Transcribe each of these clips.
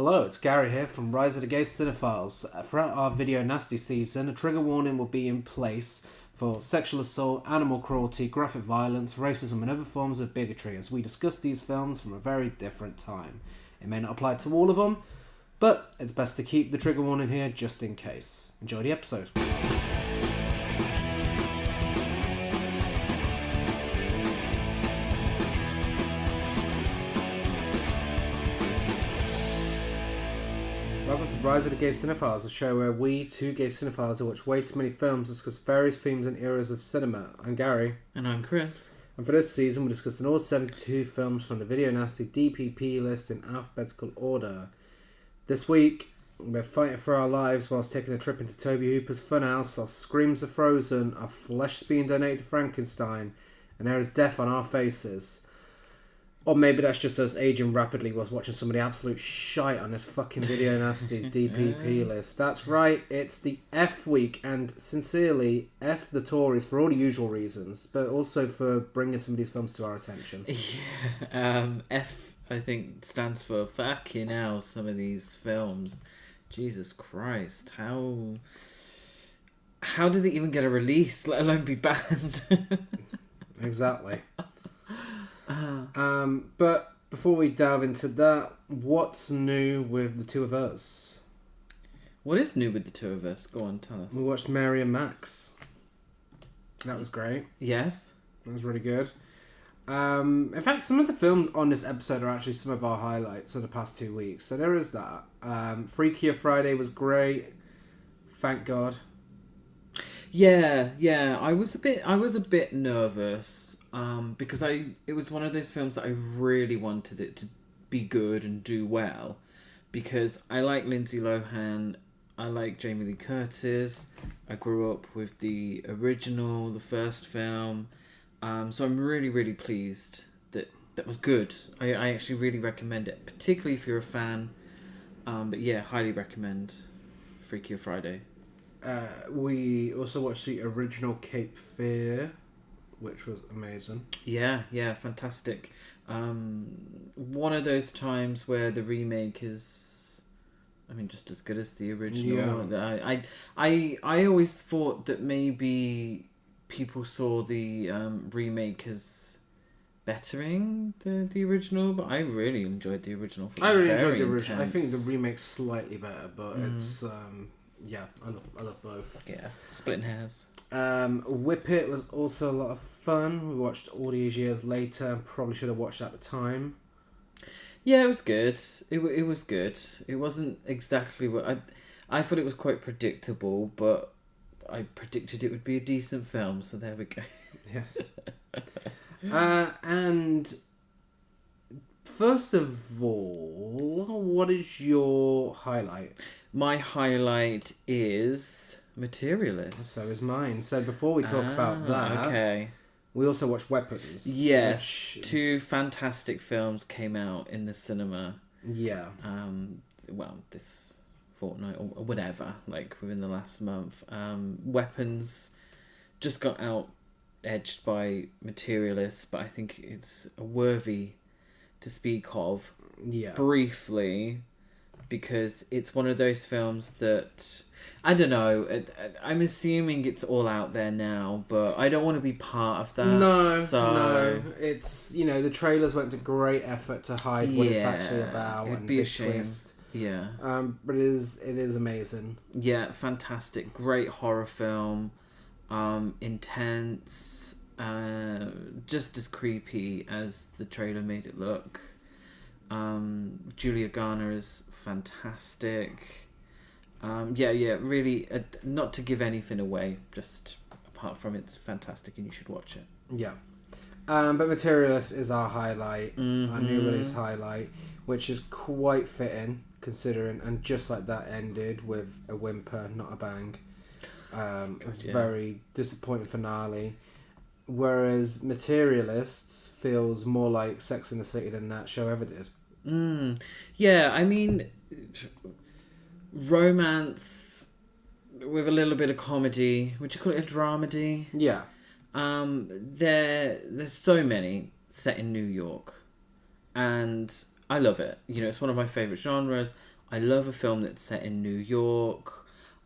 Hello, it's Gary here from Rise of the Gay Cinephiles. Throughout our video nasty season, a trigger warning will be in place for sexual assault, animal cruelty, graphic violence, racism and other forms of bigotry as we discuss these films from a very different time. It may not apply to all of them, but it's best to keep the trigger warning here just in case. Enjoy the episode. Welcome to Rise of the Gay Cinephiles, a show where we, two gay cinephiles who watch way too many films, discuss various themes and eras of cinema. I'm Gary. And I'm Chris. And for this season, we're discussing all 72 films from the Video Nasty DPP List in alphabetical order. This week, we're fighting for our lives whilst taking a trip into Tobe Hooper's Funhouse. Our screams are frozen, our flesh is being donated to Frankenstein, and there is death on our faces. Or maybe that's just us aging rapidly whilst watching some of the absolute shite on this fucking Video Nasties DPP list. That's right, it's the F week, and sincerely, F the Tories for all the usual reasons, but also for bringing some of these films to our attention. Yeah, F, I think, stands for fucking hell, some of these films. Jesus Christ, how did they even get a release, let alone be banned? Exactly. But before we delve into that, what's new with the two of us? What is new with the two of us? Go on, tell us. We watched Mary and Max. That was great. Yes. That was really good. In fact, some of the films on this episode are actually some of our highlights of the past 2 weeks. So there is that. Freakier Friday was great. Thank God. Yeah. I was a bit nervous. Because it was one of those films that I really wanted it to be good and do well, because I like Lindsay Lohan, I like Jamie Lee Curtis, I grew up with the original, the first film, so I'm really, really pleased that was good. I actually really recommend it, particularly if you're a fan, but yeah, highly recommend Freakier Friday. We also watched the original Cape Fear, which was amazing. Yeah, fantastic. One of those times where the remake is, just as good as the original. Yeah. I always thought that maybe people saw the remake as bettering the original, but I really enjoyed the original. I really enjoyed the original. I think the remake's slightly better, but it's I love both. Yeah, splitting hairs. Whip It was also a lot of fun. We watched all these years later. Probably should have watched at the time. Yeah, it was good. It was good. It wasn't exactly what I thought. It was quite predictable, but I predicted it would be a decent film. So there we go. Yes. And first of all, what is your highlight? My highlight is Materialist. So is mine. So before we talk about that, okay, we also watched Weapons. Yes, two fantastic films came out in the cinema. Yeah. This fortnight or whatever, like within the last month. Weapons just got out edged by Materialist, but I think it's worthy to speak of briefly, because it's one of those films that, I don't know, I'm assuming it's all out there now, but I don't want to be part of that. No, it's, the trailers went to great effort to hide what it's actually about. It'd be a shame. Twist. Yeah. But it is amazing. Yeah, fantastic. Great horror film. Intense. Just as creepy as the trailer made it look. Julia Garner is fantastic. Really, not to give anything away, just apart from it's fantastic and you should watch it. Yeah. But Materialist is our highlight, our new release highlight, which is quite fitting considering, and just like that ended with a whimper, not a bang. Very disappointing finale. Whereas Materialists feels more like Sex and the City than that show ever did. Yeah, romance with a little bit of comedy. Would you call it a dramedy? Yeah. There's so many set in New York, and I love it. You know, it's one of my favourite genres. I love a film that's set in New York,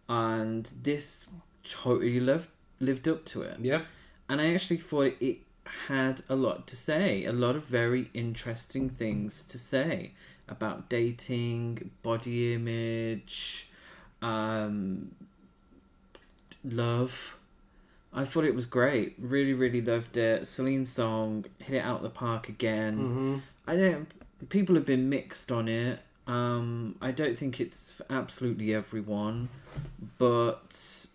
and this totally lived up to it. Yeah. And I actually thought it had a lot to say, a lot of very interesting things to say about dating, body image, love. I thought it was great. Really, really loved it. Celine's song hit it out of the park again. Mm-hmm. People have been mixed on it. I don't think it's for absolutely everyone, but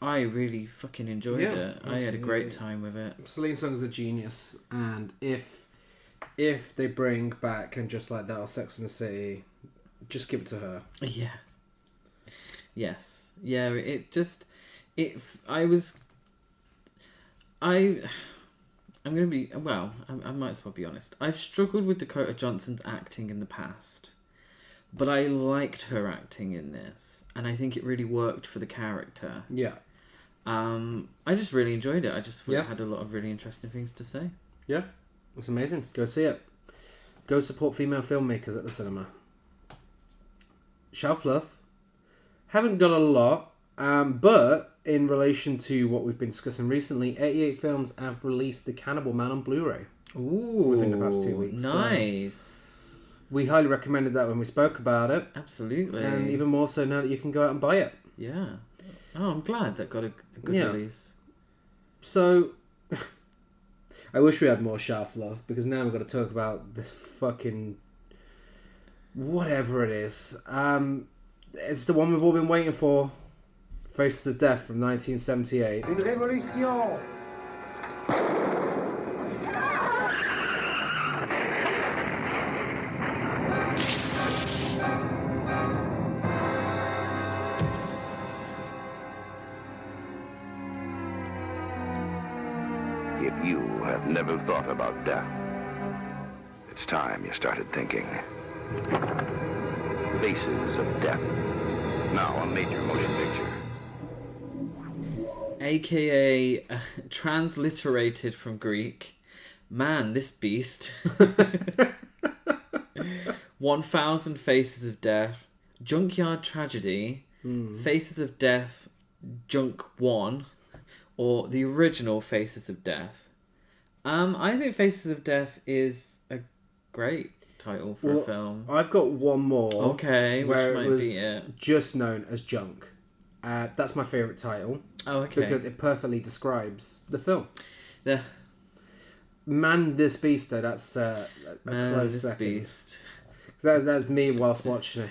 I really fucking enjoyed it. Absolutely. I had a great time with it. Celine's song is a genius, and if they bring back And Just Like That or Sex and the City, just give it to her. Yeah. Yes. Yeah. I'm going to be... Well, I might as well be honest. I've struggled with Dakota Johnson's acting in the past. But I liked her acting in this. And I think it really worked for the character. Yeah. I just really enjoyed it. I just thought it had a lot of really interesting things to say. Yeah. It's amazing. Go see it. Go support female filmmakers at the cinema. Shelf Love. Haven't got a lot. But in relation to what we've been discussing recently, 88 Films have released The Cannibal Man on Blu-ray. Ooh, within the past 2 weeks. Nice. We highly recommended that when we spoke about it. Absolutely. And even more so now that you can go out and buy it. Yeah. Oh, I'm glad that got a good release. So, I wish we had more Shelf Love, because now we've got to talk about this fucking... whatever it is. It's the one we've all been waiting for. Faces of Death from 1978. Une révolution. If you have never thought about death, it's time you started thinking. Faces of Death. Now a major motion picture. AKA transliterated from Greek. Man, this beast. 1000 Faces of Death. Junkyard Tragedy. Faces of Death. Junk 1. Or the original Faces of Death. I think Faces of Death is a great title for a film. I've got one more. Okay, where which it might was be it. just known as Junk. That's my favourite title. Oh, okay. Because it perfectly describes the film. The Man, this beast, though, that's a Man, close this second. beast. That's me whilst watching it.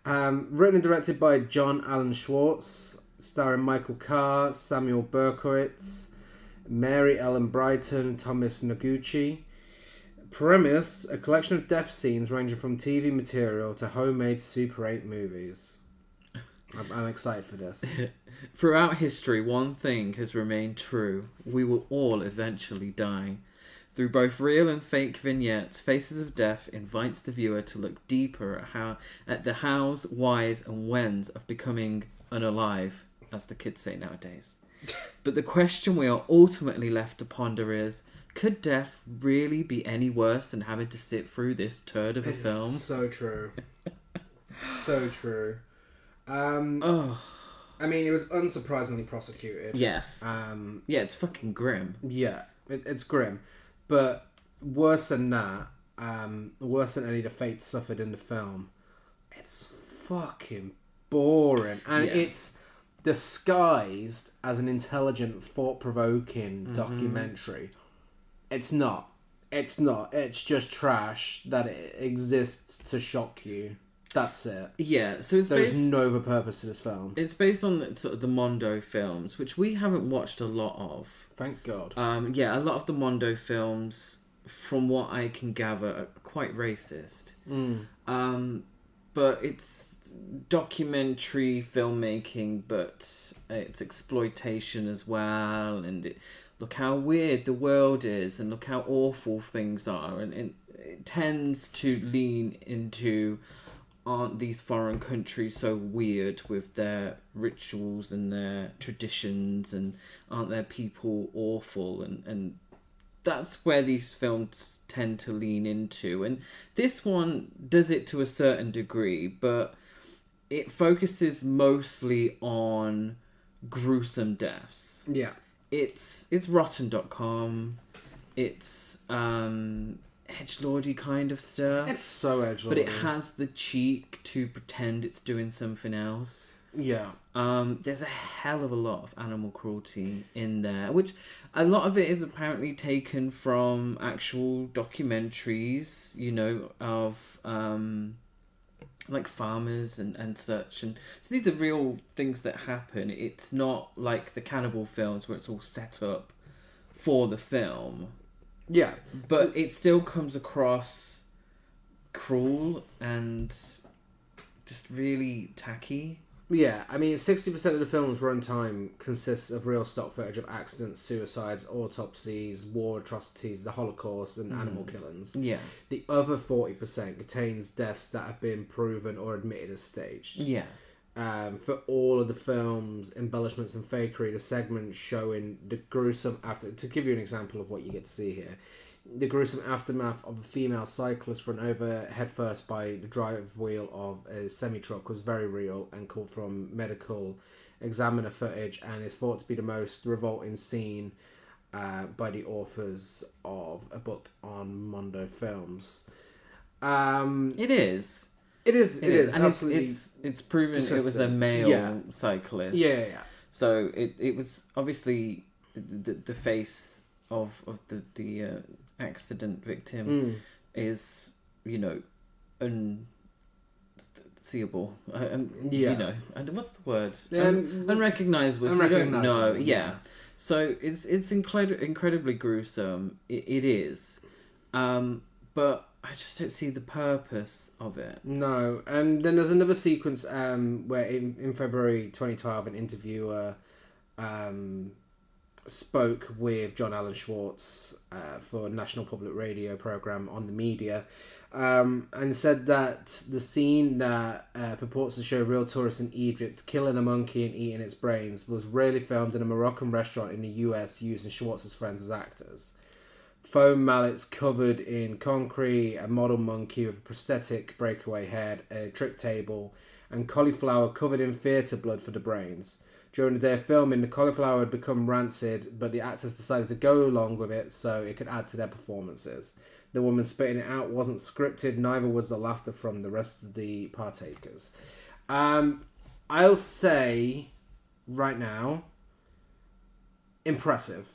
Written and directed by John Alan Schwartz, starring Michael Carr, Samuel Berkowitz, Mary Ellen Brighton, Thomas Noguchi. Premise: a collection of death scenes ranging from TV material to homemade Super 8 movies. I'm excited for this. Throughout history, one thing has remained true. We will all eventually die. Through both real and fake vignettes, Faces of Death invites the viewer to look deeper at the hows, whys, and whens of becoming unalive, as the kids say nowadays. But the question we are ultimately left to ponder is, could death really be any worse than having to sit through this turd of a film? So true. So true. I mean, it was unsurprisingly prosecuted. Yes. Yeah, it's fucking grim. Yeah, it's grim. But worse than that, worse than any of the fates suffered in the film, it's fucking boring. And it's disguised as an intelligent, thought-provoking documentary. It's not. It's not. It's just trash that it exists to shock you. That's it. Yeah, so There's no other purpose to this film. It's based on sort of the Mondo films, which we haven't watched a lot of. Thank God. Yeah, a lot of the Mondo films, from what I can gather, are quite racist. But it's documentary filmmaking, but it's exploitation as well. And look how weird the world is, and look how awful things are. And it tends to lean into... aren't these foreign countries so weird with their rituals and their traditions, and aren't their people awful, and that's where these films tend to lean into, and this one does it to a certain degree, but it focuses mostly on gruesome deaths. Yeah. It's rotten.com. It's edgelordy kind of stuff. It's so edgelordy. But it has the cheek to pretend it's doing something else. Yeah. There's a hell of a lot of animal cruelty in there, which a lot of it is apparently taken from actual documentaries, you know, of like farmers and such. And so these are real things that happen. It's not like the cannibal films where it's all set up for the film. Yeah. But it still comes across cruel and just really tacky. Yeah, I mean, 60% of the film's runtime consists of real stock footage of accidents, suicides, autopsies, war atrocities, the Holocaust, and animal killings. Yeah. The other 40% contains deaths that have been proven or admitted as staged. Yeah. For all of the film's embellishments and fakery, the segments showing the gruesome after. To give you an example of what you get to see here, the gruesome aftermath of a female cyclist run over headfirst by the drive wheel of a semi-truck was very real and called from medical examiner footage, and is thought to be the most revolting scene by the authors of a book on Mondo Films. It is. It is, and absolutely. it's proven it was a male cyclist. Yeah. So it was obviously the face of the accident victim is, you know, unseeable. You know, and what's the word? Unrecognizable. So you don't know. Yeah. So it's incredibly gruesome. It is, but I just don't see the purpose of it. No, and then there's another sequence where in February 2012 an interviewer spoke with John Alan Schwartz for a National Public Radio programme on the media, and said that the scene that purports to show real tourists in Egypt killing a monkey and eating its brains was really filmed in a Moroccan restaurant in the US using Schwartz's friends as actors. Foam mallets covered in concrete, a model monkey with a prosthetic breakaway head, a trick table, and cauliflower covered in theatre blood for the brains. During the day of filming, the cauliflower had become rancid, but the actors decided to go along with it so it could add to their performances. The woman spitting it out wasn't scripted, neither was the laughter from the rest of the partakers. I'll say, right now, impressive.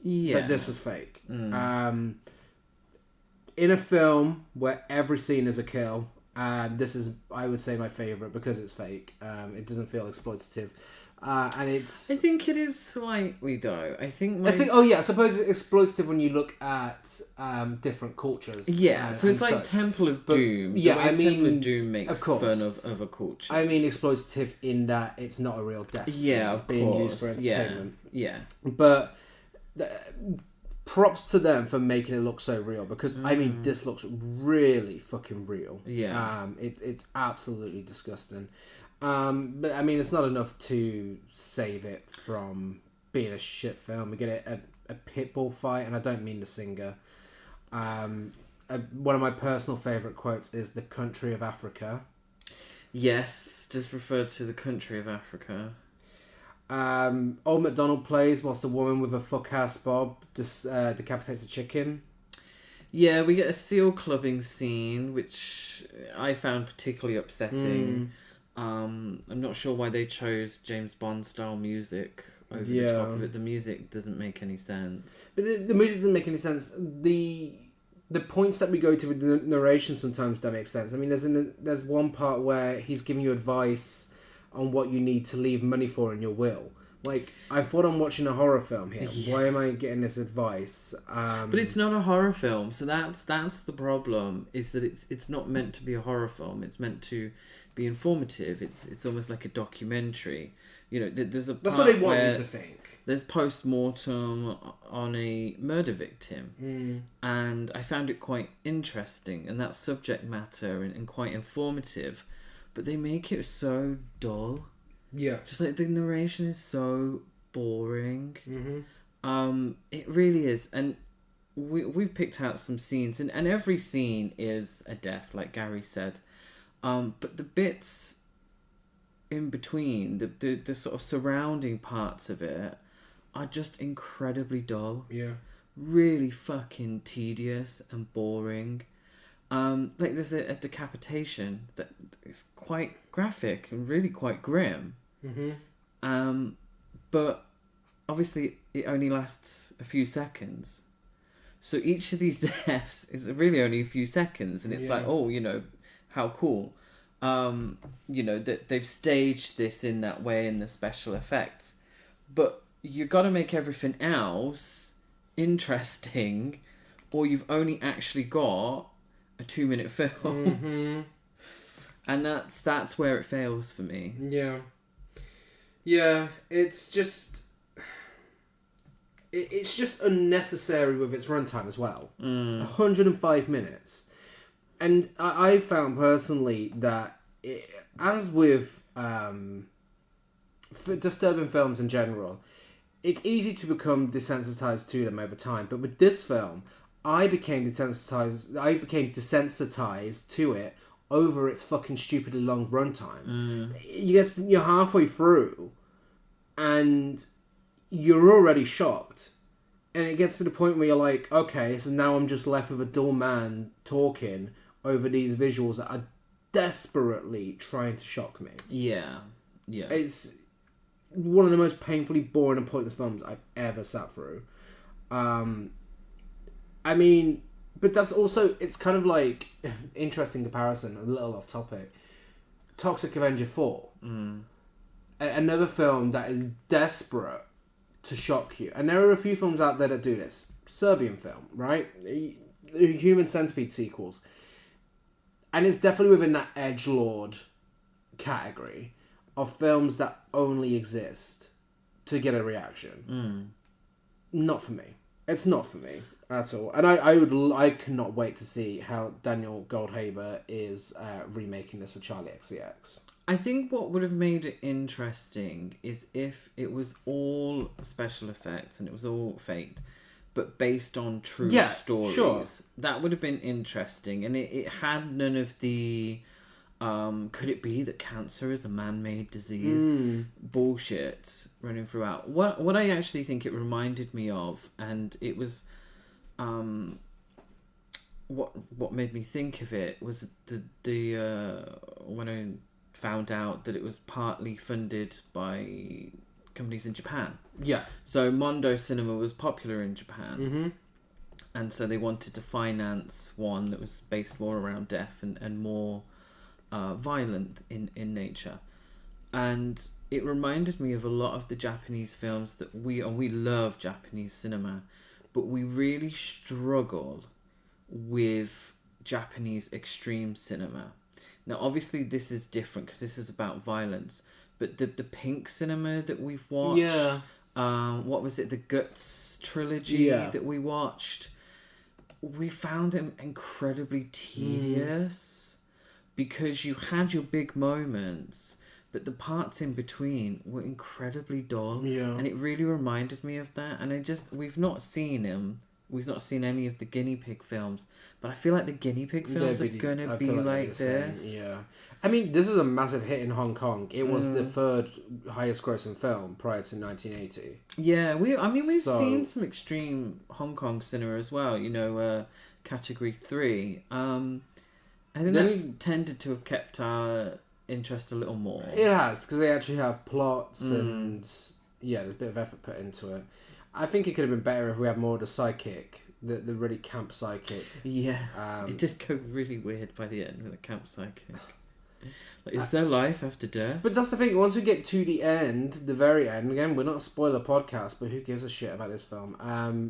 Yeah. That this was fake. In a film where every scene is a kill, this is, I would say, my favourite because it's fake. It doesn't feel exploitative. And it's... I think it is slightly, though. I suppose it's exploitative when you look at different cultures. Yeah, so it's like such. Temple of Doom. Yeah, Temple of Doom makes fun of other cultures. I mean exploitative in that it's not a real death scene being used for entertainment. Yeah. But... props to them for making it look so real, because I mean this looks really fucking real. Yeah. It's absolutely disgusting. But I mean it's not enough to save it from being a shit film. We get a pit bull fight, and I don't mean the singer. One of my personal favourite quotes is "the country of Africa." Yes, just referred to the country of Africa. Old MacDonald plays whilst a woman with a fuck-ass bob decapitates a chicken. Yeah, we get a seal clubbing scene, which I found particularly upsetting. I'm not sure why they chose James Bond-style music over the top of it. The music doesn't make any sense. But the music doesn't make any sense. The points that we go to with the narration sometimes don't make sense. I mean, there's one part where he's giving you advice on what you need to leave money for in your will. Like, I thought I'm watching a horror film here. Yeah. Why am I getting this advice? But it's not a horror film, so that's the problem. Is that it's not meant to be a horror film. It's meant to be informative. It's almost like a documentary. You know, there's a part that's what they want me to think. There's post-mortem on a murder victim, and I found it quite interesting, and that's subject matter and quite informative. But they make it so dull. Yeah. Just like the narration is so boring. It really is. And we've picked out some scenes, and every scene is a death, like Gary said. But the bits in between, the sort of surrounding parts of it, are just incredibly dull. Yeah. Really fucking tedious and boring. Like there's a decapitation that is quite graphic and really quite grim. Mm-hmm. But obviously it only lasts a few seconds. So each of these deaths is really only a few seconds, and it's like, oh, you know, how cool. You know, that they've staged this in that way in the special effects. But you got to make everything else interesting, or you've only actually got a 2-minute film. Mm-hmm. And that's where it fails for me. Yeah, it's just unnecessary with its runtime as well. 105 minutes. And I found personally that, as with disturbing films in general, it's easy to become desensitized to them over time. But with this film, I became desensitized to it over its fucking stupidly long runtime. You're halfway through, and you're already shocked. And it gets to the point where you're like, okay, so now I'm just left with a dull man talking over these visuals that are desperately trying to shock me. Yeah. It's one of the most painfully boring and pointless films I've ever sat through. I mean, but that's also, it's kind of like, interesting comparison, a little off topic. Toxic Avenger 4. Another film that is desperate to shock you. And there are a few films out there that do this. Serbian film, right? The Human Centipede sequels. And it's definitely within that edgelord category of films that only exist to get a reaction. Not for me. It's not for me at all. And I cannot wait to see how Daniel Goldhaber is remaking this with Charlie XCX. I think what would have made it interesting is if it was all special effects and it was all faked, but based on true stories. Sure. That would have been interesting. And it had none of the could it be that cancer is a man-made disease bullshit running throughout. What I actually think it reminded me of, and it was what made me think of it, was the when I found out that it was partly funded by companies in Japan. Yeah. So Mondo Cinema was popular in Japan. And so they wanted to finance one that was based more around death and more violent in nature. And it reminded me of a lot of the Japanese films that we love Japanese cinema, but we really struggle with Japanese extreme cinema. Now, obviously, this is different because this is about violence. But the pink cinema that we've watched, what was it, the Guts trilogy that we watched, we found them incredibly tedious because you had your big moments, but the parts in between were incredibly dull. Yeah. And it really reminded me of that. And we've not seen him. We've not seen any of the guinea pig films, but I feel like the guinea pig films are going to be like this. Yeah. I mean, this is a massive hit in Hong Kong. It was the third highest grossing film prior to 1980. Yeah, we've seen some extreme Hong Kong cinema as well, you know, Category 3. I think that's tended to have kept our interest a little more. It has, because they actually have plots and, there's a bit of effort put into it. I think it could have been better if we had more of the psychic, the really camp psychic. Yeah, it did go really weird by the end with the camp psychic. Like, is there life after death? But that's the thing, once we get to the end, the very end, again, we're not a spoiler podcast, but who gives a shit about this film?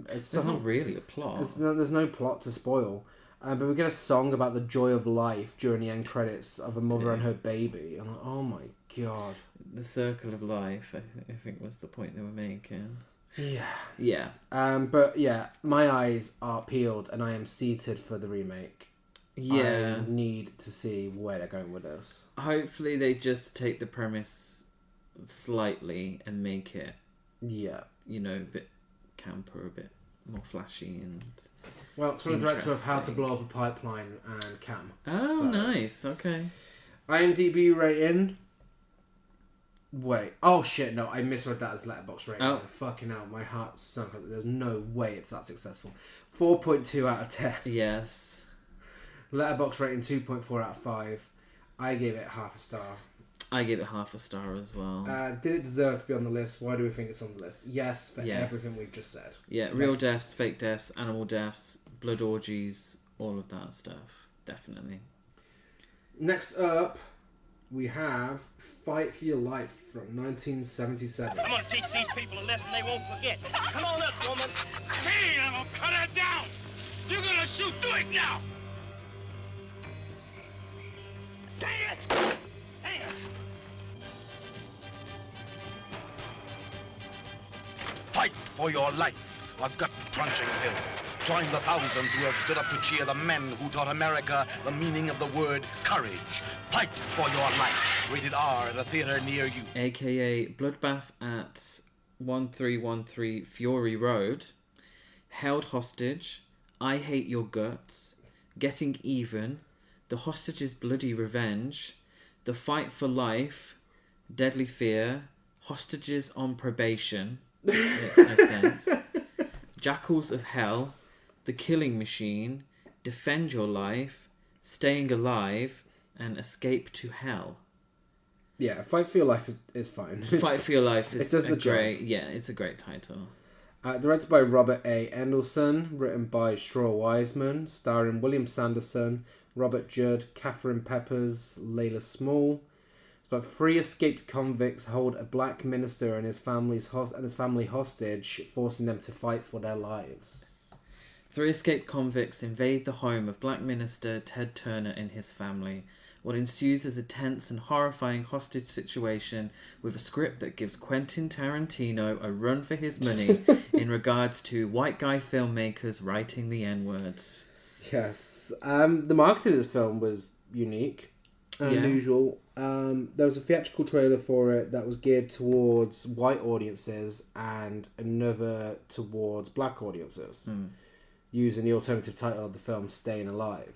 There's not really a plot. There's no plot to spoil. But we get a song about the joy of life during the end credits of a mother and her baby. I'm like, oh my god. The circle of life, I think was the point they were making. Yeah. But yeah, my eyes are peeled and I am seated for the remake. I need to see where they're going with this. Hopefully they just take the premise slightly and make it, you know, a bit camper, a bit more flashy and. Well, it's from the director of How to Blow Up a Pipeline and Cam. Oh, nice. Okay. IMDb rating. Wait. Oh, shit. No, I misread that as Letterboxd rating. Oh. Fucking hell. My heart sunk. There's no way it's that successful. 4.2 out of 10. Yes. Letterboxd rating 2.4 out of 5. I gave it half a star. I gave it half a star as well. Did it deserve to be on the list? Why do we think it's on the list? Yes, for everything we've just said. Yeah, real deaths, fake deaths, animal deaths, blood orgies, all of that stuff. Definitely. Next up, we have Fight for Your Life from 1977. I'm gonna teach these people a lesson they won't forget. Come on up, woman. Hey, I'm gonna cut her down. You're gonna shoot through it now. Dance! Dance! Fight for your life, a gut-crunching film. Join the thousands who have stood up to cheer the men who taught America the meaning of the word courage. Fight for your life. Rated R at a theater near you. AKA Bloodbath at 1313 Fury Road, Held Hostage, I Hate Your Guts, Getting Even, The Hostage's Bloody Revenge, The Fight for Life, Deadly Fear, Hostages on Probation, makes no sense, Jackals of Hell, The Killing Machine, Defend Your Life, Staying Alive, and Escape to Hell. Yeah, Fight for Your Life is fine. Fight for Your Life is it does the great. job. Yeah, it's a great title. Directed by Robert A. Endelson, written by Straw Wiseman, starring William Sanderson, Robert Judd, Catherine Peppers, Layla Small. It's about 3 escaped convicts hold a black minister and his family hostage, forcing them to fight for their lives. 3 escaped convicts invade the home of black minister Ted Turner and his family. What ensues is a tense and horrifying hostage situation with a script that gives Quentin Tarantino a run for his money in regards to white guy filmmakers writing the N-words. Yes. The marketing of this film was unique, unusual. There was a theatrical trailer for it that was geared towards white audiences and another towards black audiences, using the alternative title of the film, Staying Alive.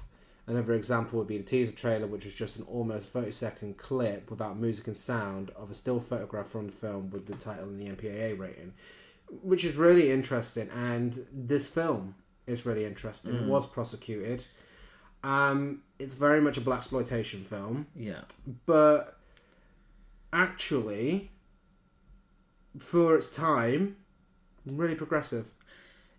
Another example would be the teaser trailer, which was just an almost 30-second clip without music and sound of a still photograph from the film with the title and the MPAA rating, which is really interesting. And this film is really interesting. It was prosecuted. It's very much a blaxploitation film. Yeah. But actually, for its time, really progressive.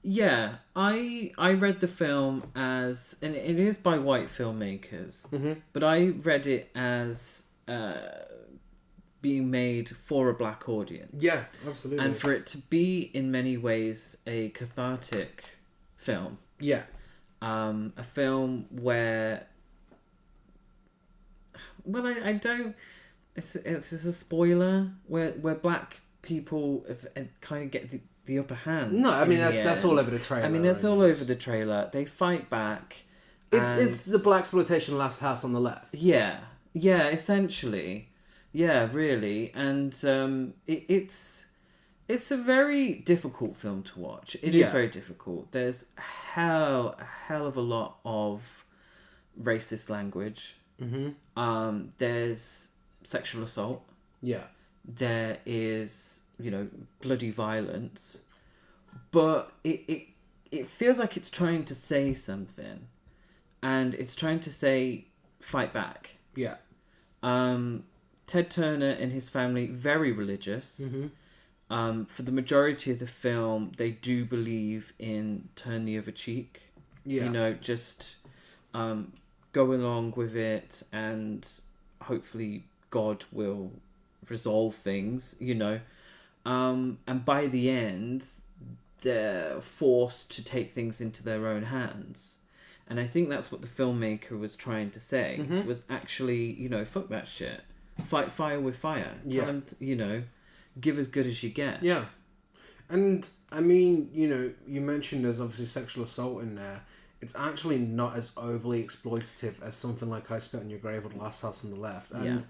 Yeah, I read the film as, and it is by white filmmakers, but I read it as being made for a black audience. Yeah, absolutely. And for it to be, in many ways, a cathartic film. Yeah. A film where... Well, I don't... It's a spoiler, where black people kind of get the upper hand. No, I mean that's all over the trailer. I mean, that's all over the trailer. They fight back. It's the blaxploitation Last House on the Left. Yeah, essentially, yeah, really, and it's a very difficult film to watch. It is very difficult. There's a hell of a lot of racist language. There's sexual assault. Yeah. There is, bloody violence, but it feels like it's trying to say something, and it's trying to say fight back. Yeah. Ted Turner and his family, very religious. For the majority of the film, they do believe in turn the other cheek. Yeah. Just go along with it, and hopefully God will resolve things, and by the end they're forced to take things into their own hands, and I think that's what the give was trying to say, was actually, fuck that shit, fight fire with fire. Tell them to, give as good as you get. And I mean, you mentioned there's obviously sexual assault in there. It's actually not as overly exploitative as something like I Spit on Your Grave or The Last House on the Left. And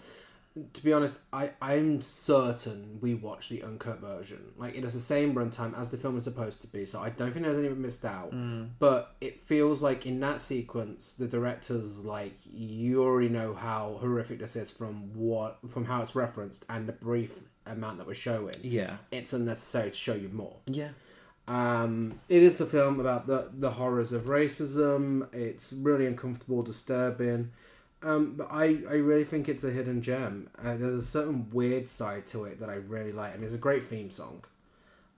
to be honest, I'm certain we watched the uncut version. Like, it has the same runtime as the film is supposed to be, so I don't think there's anything missed out. But it feels like in that sequence, the director's like, you already know how horrific this is from how it's referenced and the brief amount that we're showing. Yeah. It's unnecessary to show you more. Yeah. It is a film about the horrors of racism. It's really uncomfortable, disturbing. But I really think it's a hidden gem. There's a certain weird side to it that I really like. I mean, it's a great theme song.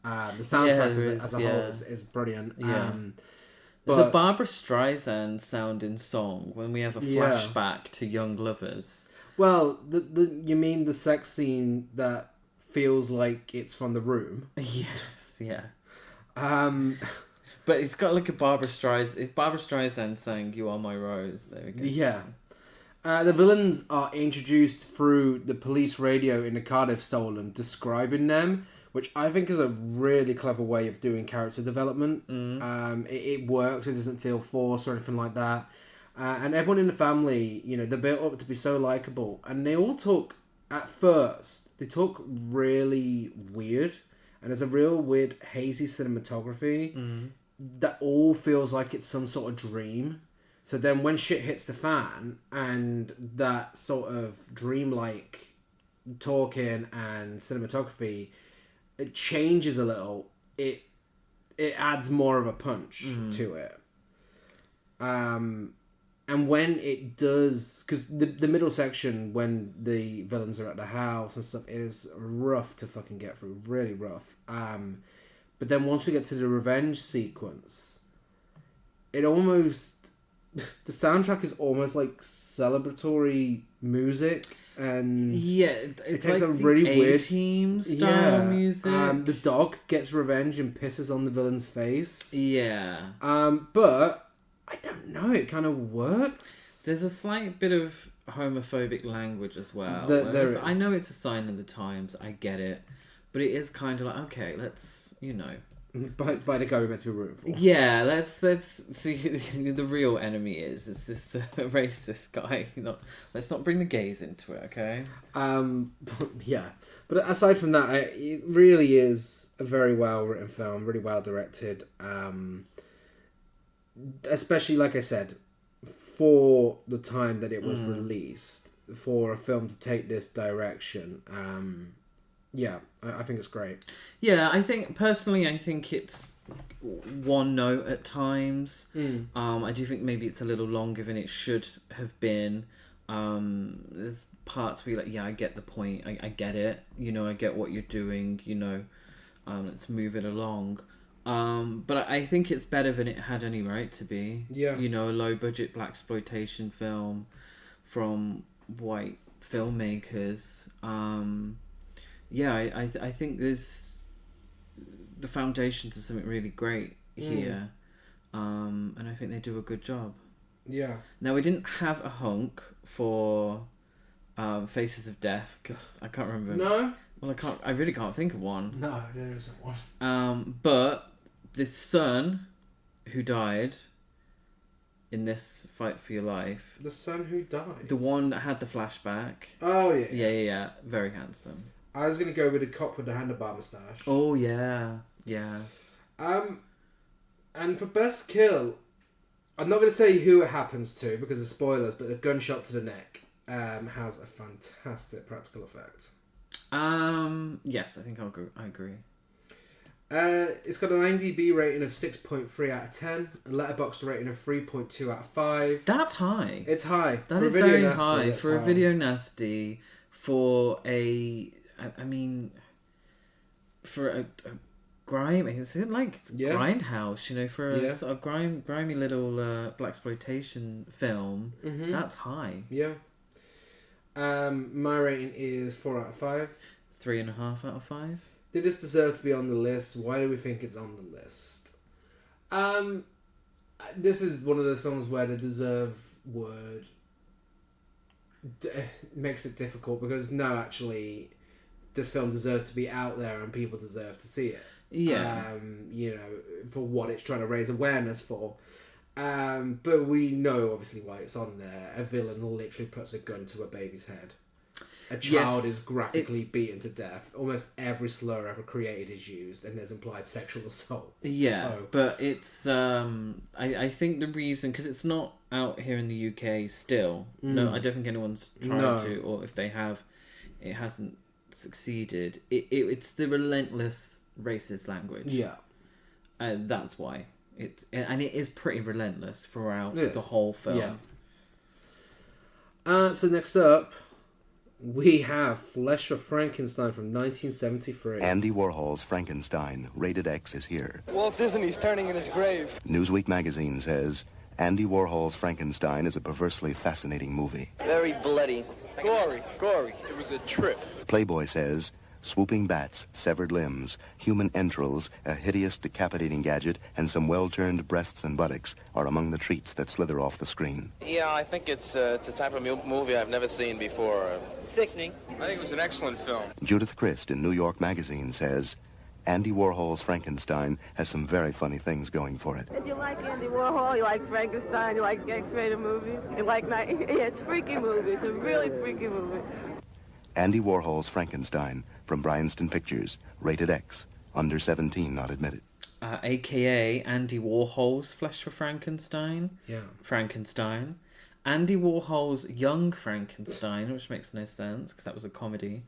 The soundtrack as a whole is brilliant. Yeah. There's a Barbara Streisand sounding song when we have a flashback to young lovers. Well, you mean the sex scene that feels like it's from The Room? Yes, yeah. But it's got like a Barbara Streisand. If Barbara Streisand sang "You Are My Rose," there we go. Yeah. The villains are introduced through the police radio in the car they've stolen, describing them, which I think is a really clever way of doing character development. It works. It doesn't feel forced or anything like that. And everyone in the family, they're built up to be so likable, and they all talk at first. They talk really weird, and there's a real weird hazy cinematography that all feels like it's some sort of dream. So then when shit hits the fan and that sort of dreamlike talking and cinematography, it changes a little, it adds more of a punch to it. And when it does, because the middle section, when the villains are at the house and stuff, it is rough to fucking get through, really rough. But then once we get to the revenge sequence, it almost... The soundtrack is almost like celebratory music, and it takes like a really weird A-Team style music. The dog gets revenge and pisses on the villain's face. Yeah. But I don't know. It kind of works. There's a slight bit of homophobic language as well. There is. I know it's a sign of the times. I get it, but it is kind of like, okay, let's By the guy we're meant to be rooting for. Yeah, let's see who the real enemy is. It's this racist guy. Let's not bring the gays into it, okay? But aside from that, it really is a very well written film, really well directed. Especially, like I said, for the time that it was released, for a film to take this direction. I think it's great. Yeah, I think it's one note at times. I do think maybe it's a little longer than it should have been. There's parts where you're like, I get the point. I get it. I get what you're doing. Let's move it along. But I think it's better than it had any right to be. Yeah. A low budget blaxploitation film from white filmmakers. I think there's the foundations of something really great here, and I think they do a good job. Yeah. Now, we didn't have a hunk for Faces of Death because I can't remember. No. Well, I really can't think of one. No, there isn't one. But the son who died in this fight for your life. The son who died. The one that had the flashback. Oh yeah. Yeah. Very handsome. I was going to go with the cop with the handlebar moustache. Oh, yeah. And for best kill, I'm not going to say who it happens to because of spoilers, but the gunshot to the neck has a fantastic practical effect. Yes, I think I agree. It's got an IMDb rating of 6.3 out of 10, a Letterboxd rating of 3.2 out of 5. That's high. It's high. That is very high for a video nasty. For for a grime, is it like it's Grindhouse? For a sort of grimy little blaxploitation film. That's high. Yeah. My rating is 4 out of 5. 3.5 out of 5. Did this deserve to be on the list? Why do we think it's on the list? This is one of those films where the deserve word makes it difficult because actually, this film deserved to be out there and people deserve to see it. Yeah. For what it's trying to raise awareness for. But we know obviously why it's on there. A villain literally puts a gun to a baby's head. a child Yes, is graphically beaten to death. Almost every slur ever created is used, and there's implied sexual assault. Yeah, So, but it's I think the reason, because it's not out here in the UK still. No, I don't think anyone's tried to, or if they have, it hasn't succeeded. It's the relentless racist language. yeah. That's why it is pretty relentless throughout It the is. whole film. Yeah. So next up, we have Flesh for Frankenstein from 1973. Andy Warhol's Frankenstein, rated X, is here. Walt Disney's turning in his grave. Newsweek magazine says Andy Warhol's Frankenstein is a perversely fascinating movie. Very bloody. Gory. It was a trip. Playboy says swooping bats, severed limbs, human entrails, a hideous decapitating gadget, and some well-turned breasts and buttocks are among the treats that slither off the screen. Yeah, I think it's a type of movie I've never seen before. Sickening. I think it was an excellent film. Judith Christ in New York magazine says Andy Warhol's Frankenstein has some very funny things going for it. If you like Andy Warhol, you like Frankenstein, you like X-rated movies, you like it's freaky movies, a really freaky movie. Andy Warhol's Frankenstein from Bryanston Pictures, rated X, under 17 not admitted. AKA Andy Warhol's Flesh for Frankenstein. Yeah. Frankenstein. Andy Warhol's Young Frankenstein, which makes no sense because that was a comedy.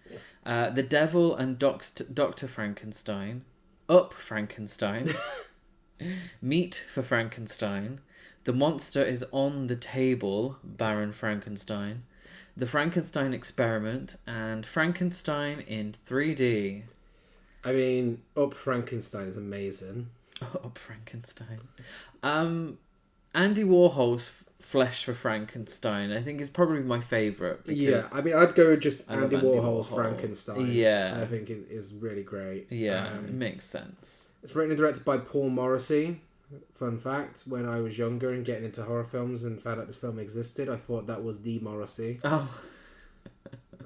The Devil and Dr. Frankenstein. Up Frankenstein. Meat for Frankenstein. The Monster is on the Table, Baron Frankenstein. The Frankenstein Experiment, and Frankenstein in 3D. I mean, Up Frankenstein is amazing. Up Frankenstein. Andy Warhol's Flesh for Frankenstein, I think, is probably my favourite. Yeah, I mean, I'd go with just love Andy Andy Warhol's Warhol. Frankenstein. Yeah. I think it is really great. Yeah, it makes sense. It's written and directed by Paul Morrissey. Fun fact, when I was younger and getting into horror films and found out this film existed, I thought that was the Morrissey. Oh.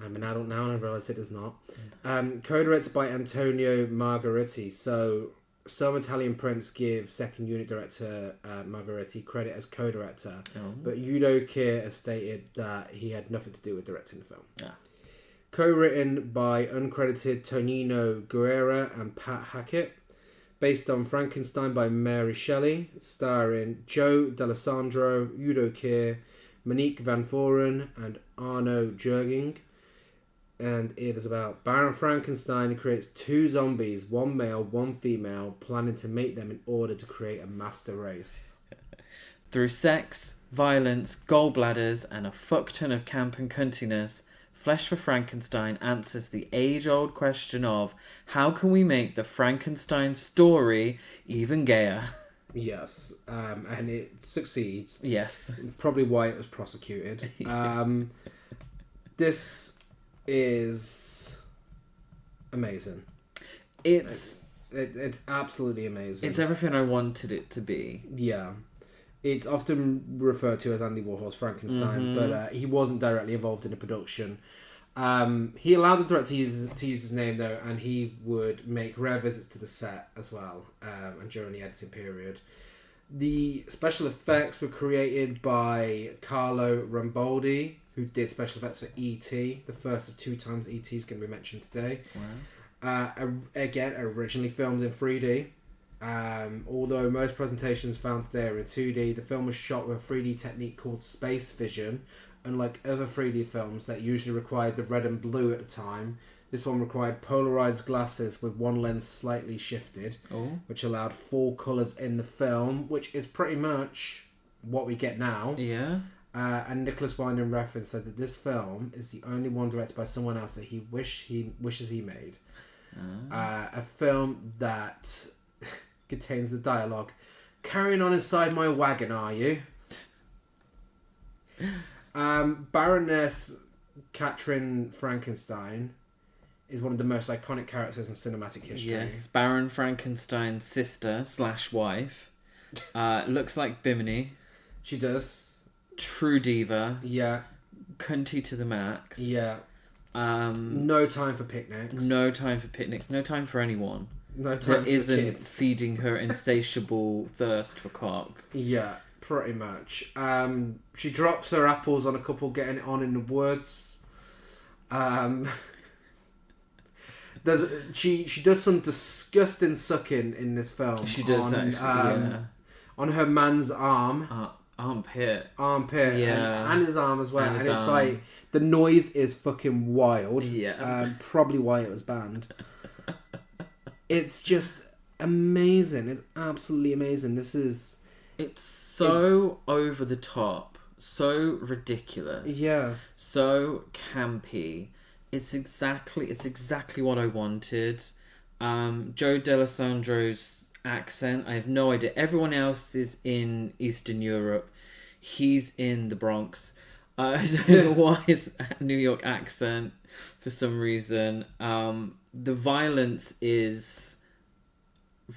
I'm an adult now and I realise it is not. Co-directed by Antonio Margheriti. So some Italian prints give second unit director Margheriti credit as co-director. But Udo Kier has stated that he had nothing to do with directing the film. Co-written by uncredited Tonino Guerra and Pat Hackett. Based on Frankenstein by Mary Shelley. Starring Joe D'Alessandro, Udo Kier, Monique Van Voren and Arno Jurging. And it is about Baron Frankenstein who creates two zombies, one male, one female, planning to mate them in order to create a master race. Through sex, violence, gallbladders, and a fuckton of camp and cuntiness, Flesh for Frankenstein answers the age-old question of how can we make the Frankenstein story even gayer? Yes, and it succeeds. Yes. Probably why it was prosecuted. This is amazing. It's absolutely amazing. It's everything I wanted it to be. Yeah. It's often referred to as Andy Warhol's Frankenstein, but he wasn't directly involved in the production. He allowed the director to use his name though, and he would make rare visits to the set as well, and during the editing period. The special effects were created by Carlo Rambaldi, who did special effects for E.T., the first of two times E.T. is going to be mentioned today. Wow. Again, originally filmed in 3D. Although most presentations found today are in 2D, the film was shot with a 3D technique called space vision. Unlike other 3D films that usually required the red and blue at the time, this one required polarized glasses with one lens slightly shifted, which allowed full colours in the film, which is pretty much what we get now. Yeah. And Nicholas Winding Refn said that this film is the only one directed by someone else that he wishes he made. A film that contains the dialogue, "Carrying on inside my wagon, are you?" Baroness Katrin Frankenstein is one of the most iconic characters in cinematic history. Yes, Baron Frankenstein's sister / wife. Looks like Bimini. She does. True diva. Yeah. Cunty to the max. Yeah. No time for picnics. No time for picnics. No time for anyone. No time that for isn't kids. feeding her insatiable thirst for cock. Yeah, pretty much. She drops her apples on a couple getting it on in the woods. She does some disgusting sucking in this film. She does actually, on her man's arm. Armpit. Yeah. And his arm as well. And it's arm. like, the noise is fucking wild. Yeah. Probably why it was banned. It's just amazing. It's absolutely amazing. It's so over the top. So ridiculous. Yeah. So campy. It's exactly what I wanted. Joe D'Alessandro's accent, I have no idea. Everyone else is in Eastern Europe. He's in the Bronx. I don't know why his New York accent, for some reason. The violence is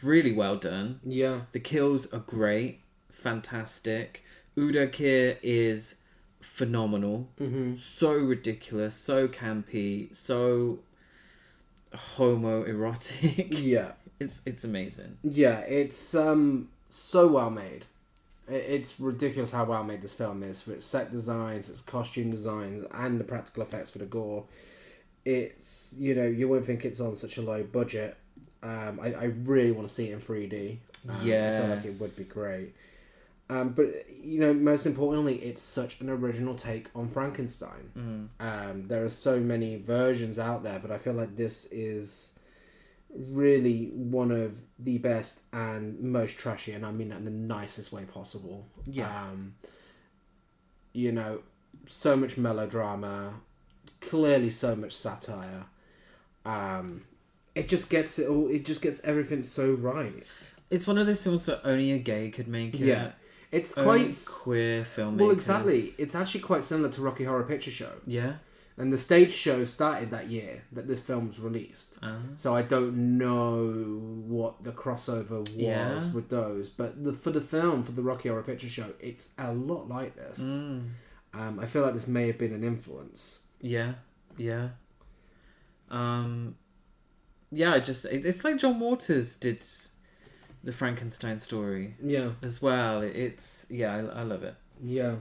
really well done. Yeah. The kills are great. Fantastic. Udo Kier is phenomenal. Mm-hmm. So ridiculous, so campy, so homoerotic. Yeah. It's amazing. Yeah, it's so well made. It's ridiculous how well made this film is, for its set designs, its costume designs, and the practical effects for the gore. It's, you know, you wouldn't think it's on such a low budget. I really want to see it in 3D. Yes. I feel like it would be great. But, you know, most importantly, it's such an original take on Frankenstein. There are so many versions out there, but I feel like this is really one of the best and most trashy, and I mean that in the nicest way possible. Yeah. You know, so much melodrama, clearly so much satire. It just gets it all. It just gets everything so right. It's one of those films that only a gay could make it. Yeah. It's only quite queer filmmakers. Well, exactly. It's actually quite similar to Rocky Horror Picture Show. Yeah. And the stage show started that year that this film was released. So I don't know what the crossover was with those. But for the Rocky Horror Picture Show, it's a lot like this. I feel like this may have been an influence. Yeah. Yeah. It's like John Waters did the Frankenstein story. Yeah. As well. I love it. Yeah.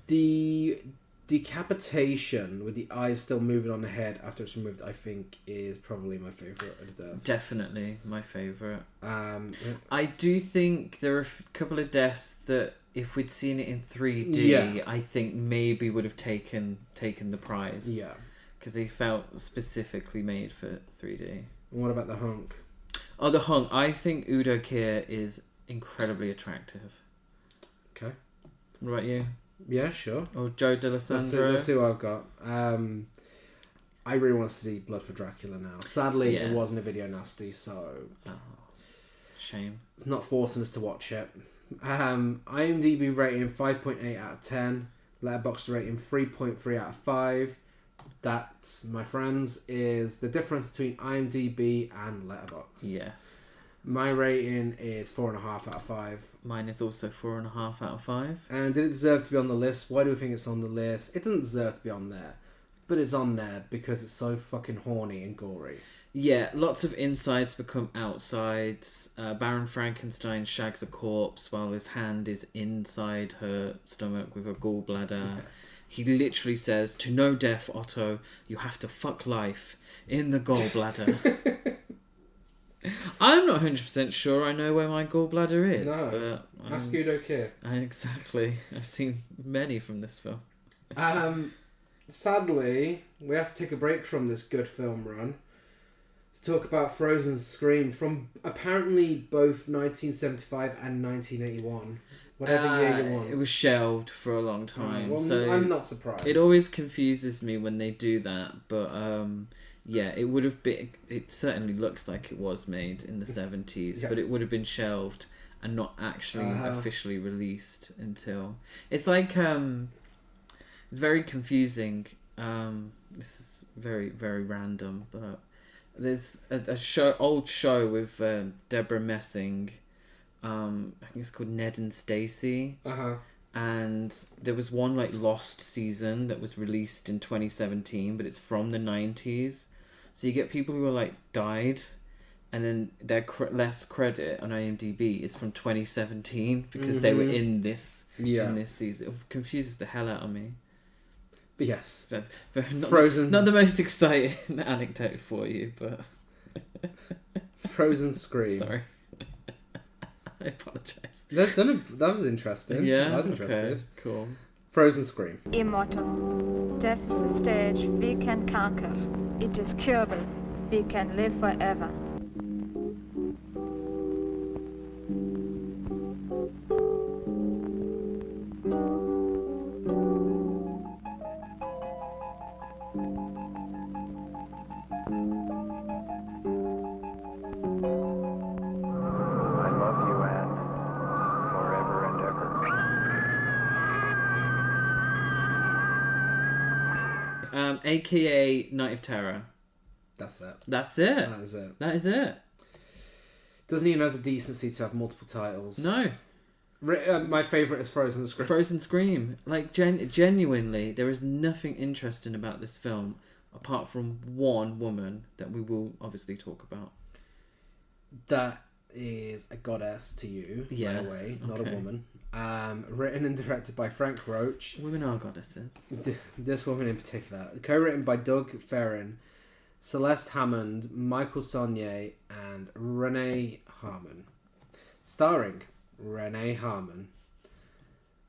The decapitation with the eyes still moving on the head after it's removed, I think, is probably my favourite of the deaths. Definitely my favourite. I do think there are a couple of deaths that, if we'd seen it in 3D, I think maybe would have taken the prize. Yeah. Because they felt specifically made for 3D. And what about the hunk? Oh, the hunk. I think Udo Kier is incredibly attractive. Okay. What about you? Yeah, sure. Or Joe D'Alessandro? Let's see what I've got. I really want to see Blood for Dracula now. Sadly, it wasn't a video nasty, so... Oh, shame. It's not forcing us to watch it. IMDb rating 5.8 out of 10. Letterboxd rating 3.3 out of 5. That, my friends, is the difference between IMDb and Letterboxd. Yes. My rating is 4.5 out of 5. Mine is also 4.5 out of 5. And did it deserve to be on the list? Why do we think it's on the list? It doesn't deserve to be on there. But it's on there because it's so fucking horny and gory. Yeah, lots of insides become outsides. Baron Frankenstein shags a corpse while his hand is inside her stomach with a gallbladder. Yes. He literally says, "To know death, Otto, you have to fuck life in the gallbladder." I'm not 100% sure I know where my gallbladder is. No, but ask Udo Kier. Exactly. I've seen many from this film. Sadly, we have to take a break from this good film run to talk about Frozen Scream from apparently both 1975 and 1981. Whatever year you want. It was shelved for a long time. Well, so I'm not surprised. It always confuses me when they do that, but yeah, it would have been. It certainly looks like it was made in the 70s, but it would have been shelved and not actually officially released until. It's like it's very confusing. This is very, very random, but there's a old show with Deborah Messing. I think it's called Ned and Stacey. And there was one like lost season that was released in 2017, but it's from the 90s. So you get people who are like died, and then their last credit on IMDb is from 2017 because they were in this season. It confuses the hell out of me. Yes. Frozen. Not the most exciting anecdote for you, but... Frozen Scream. Sorry. I apologise. That was interesting. Yeah, I was interested. Okay, cool. Frozen Scream. Immortal. Death is a stage we can conquer. It is curable. We can live forever. AKA Night of Terror. That's it. That's it. That is it. That is it. Doesn't even have the decency to have multiple titles. No. My favourite is Frozen Scream. Frozen Scream. Like, genuinely, there is nothing interesting about this film apart from one woman that we will obviously talk about. That is a goddess to you, by the way, not a woman. Written and directed by Frank Roach. Women are goddesses. This woman in particular. Co-written by Doug Ferrin, Celeste Hammond, Michael Saunier, and Renee Harmon. Starring Renee Harmon,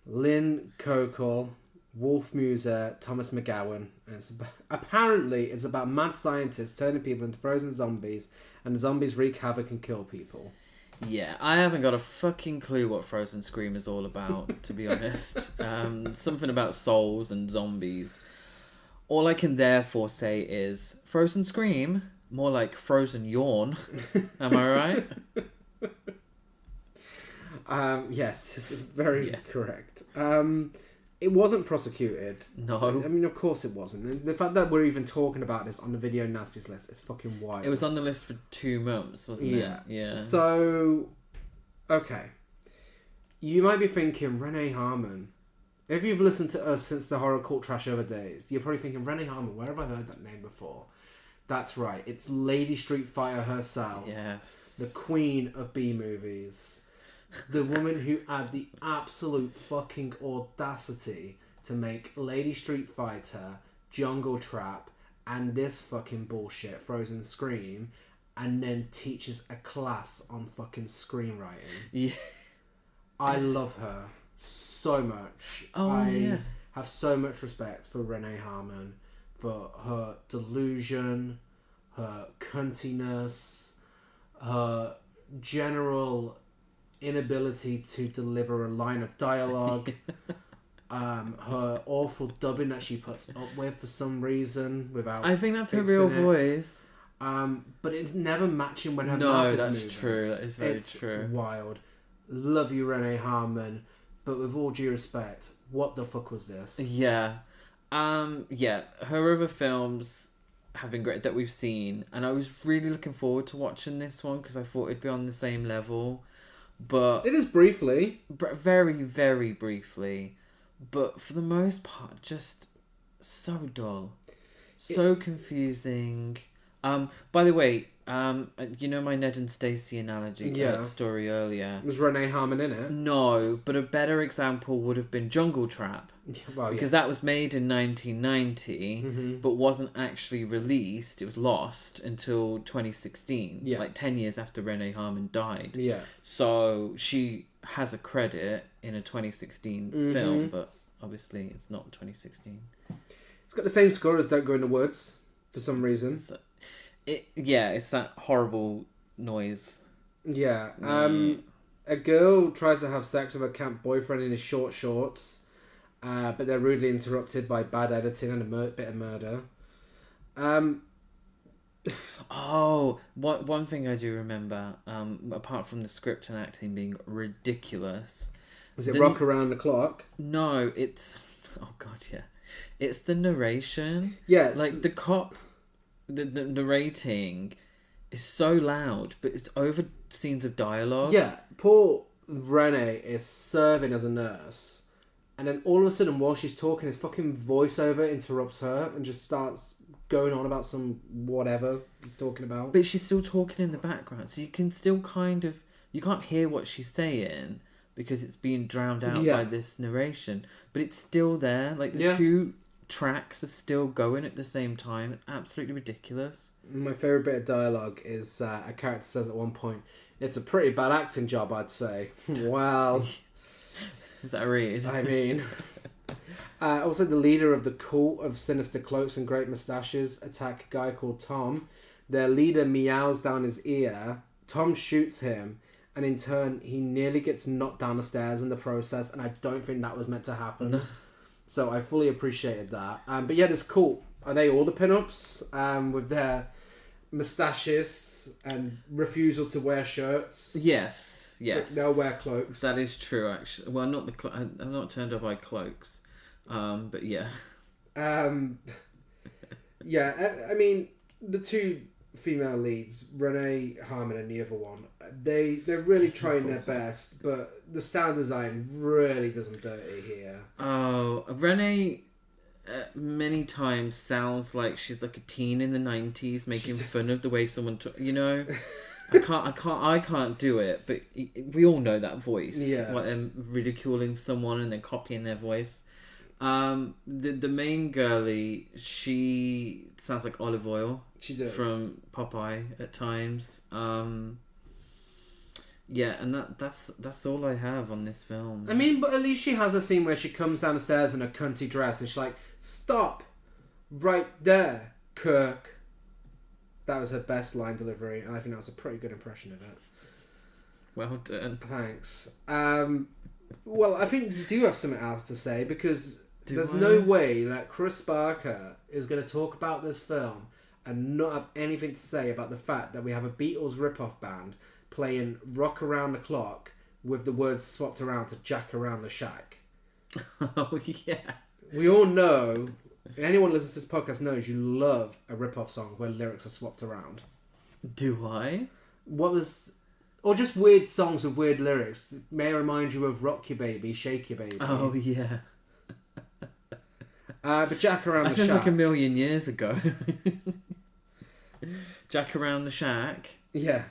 Lynn Kokol, Wolf Muser, Thomas McGowan. And apparently it's about mad scientists turning people into frozen zombies, and the zombies wreak havoc and kill people. Yeah, I haven't got a fucking clue what Frozen Scream is all about, to be honest. Something about souls and zombies. All I can therefore say is Frozen Scream, more like Frozen Yawn. Am I right? Yes, this is very correct. It wasn't prosecuted. No. I mean, of course it wasn't. The fact that we're even talking about this on the Video Nasties list is fucking wild. It was on the list for 2 months, wasn't it? Yeah. So, okay. You might be thinking, Renee Harmon. If you've listened to us since the Horror Cult Trash Over days, you're probably thinking, Renee Harmon, where have I heard that name before? That's right. It's Lady Street Fighter herself. Yes. The queen of B-movies. The woman who had the absolute fucking audacity to make Lady Street Fighter, Jungle Trap, and this fucking bullshit, Frozen Scream, and then teaches a class on fucking screenwriting. Yeah. I love her so much. I have so much respect for Renee Harmon, for her delusion, her cuntiness, her general inability to deliver a line of dialogue, her awful dubbing that she puts up with for some reason without. I think that's her real voice. But it's never matching when her mouth No, is that's moving. true. That is very It's true. wild. Love you, Renee Harmon, but with all due respect, what the fuck was this? Yeah. Her other films have been great that we've seen, and I was really looking forward to watching this one because I thought it'd be on the same level. But it is briefly. Very, very briefly. But for the most part, just so dull. So confusing. By the way, you know my Ned and Stacey analogy story earlier? Was Renee Harmon in it? No, but a better example would have been Jungle Trap. Because that was made in 1990, but wasn't actually released. It was lost until 2016, like 10 years after Renee Harmon died. Yeah. So she has a credit in a 2016 film, but obviously it's not 2016. It's got the same score as Don't Go in the Woods, for some reason. So, it's that horrible noise. Yeah. A girl tries to have sex with her camp boyfriend in his short shorts. But they're rudely interrupted by bad editing and a bit of murder. One thing I do remember, apart from the script and acting being ridiculous... Was it Rock Around the Clock? No, it's... Oh, God, yeah. It's the narration. Yeah. Like, the cop... The narrating is so loud, but it's over scenes of dialogue. Yeah, poor Renee is serving as a nurse, and then all of a sudden, while she's talking, his fucking voiceover interrupts her and just starts going on about some whatever he's talking about. But she's still talking in the background, so you can still kind of... You can't hear what she's saying because it's being drowned out by this narration, but it's still there. Like, the tracks are still going at the same time. It's absolutely ridiculous. My favourite bit of dialogue is a character says at one point, "It's a pretty bad acting job, I'd say." Well... Is that a read? I mean... also, the leader of the cult of sinister cloaks and great moustaches attack a guy called Tom. Their leader meows down his ear. Tom shoots him, and in turn, he nearly gets knocked down the stairs in the process, and I don't think that was meant to happen. So I fully appreciated that. But yeah, this cult, are they all the pin-ups with their moustaches and refusal to wear shirts? Yes. They'll wear cloaks. That is true, actually. Well, not the I'm not turned off by cloaks. But yeah. Yeah, I mean, the two female leads, Renee Harmon and the other one, they're really trying their best, but the sound design really does them dirty here. Oh, Renee many times sounds like she's like a teen in the 90s making fun of the way someone I can't do it, but we all know that voice. Yeah. Like them ridiculing someone and then copying their voice. The main girlie, she sounds like Olive Oil. She does. From Popeye at times. Yeah, and that's all I have on this film. I mean, but at least she has a scene where she comes down the stairs in a cunty dress and she's like, "Stop! Right there, Kirk." That was her best line delivery, and I think that was a pretty good impression of it. Well done. Thanks. Well, I think you do have something else to say, because there's no way that Chris Barker is going to talk about this film and not have anything to say about the fact that we have a Beatles rip-off band playing Rock Around the Clock with the words swapped around to Jack Around the Shack. Oh, yeah. We all know, anyone who listens to this podcast knows you love a rip-off song where lyrics are swapped around. Do I? Or just weird songs with weird lyrics. May I remind you of Rock Your Baby, Shake Your Baby. Oh, yeah. But Jack Around the Shack. That feels like a million years ago. Jack Around the Shack. Yeah.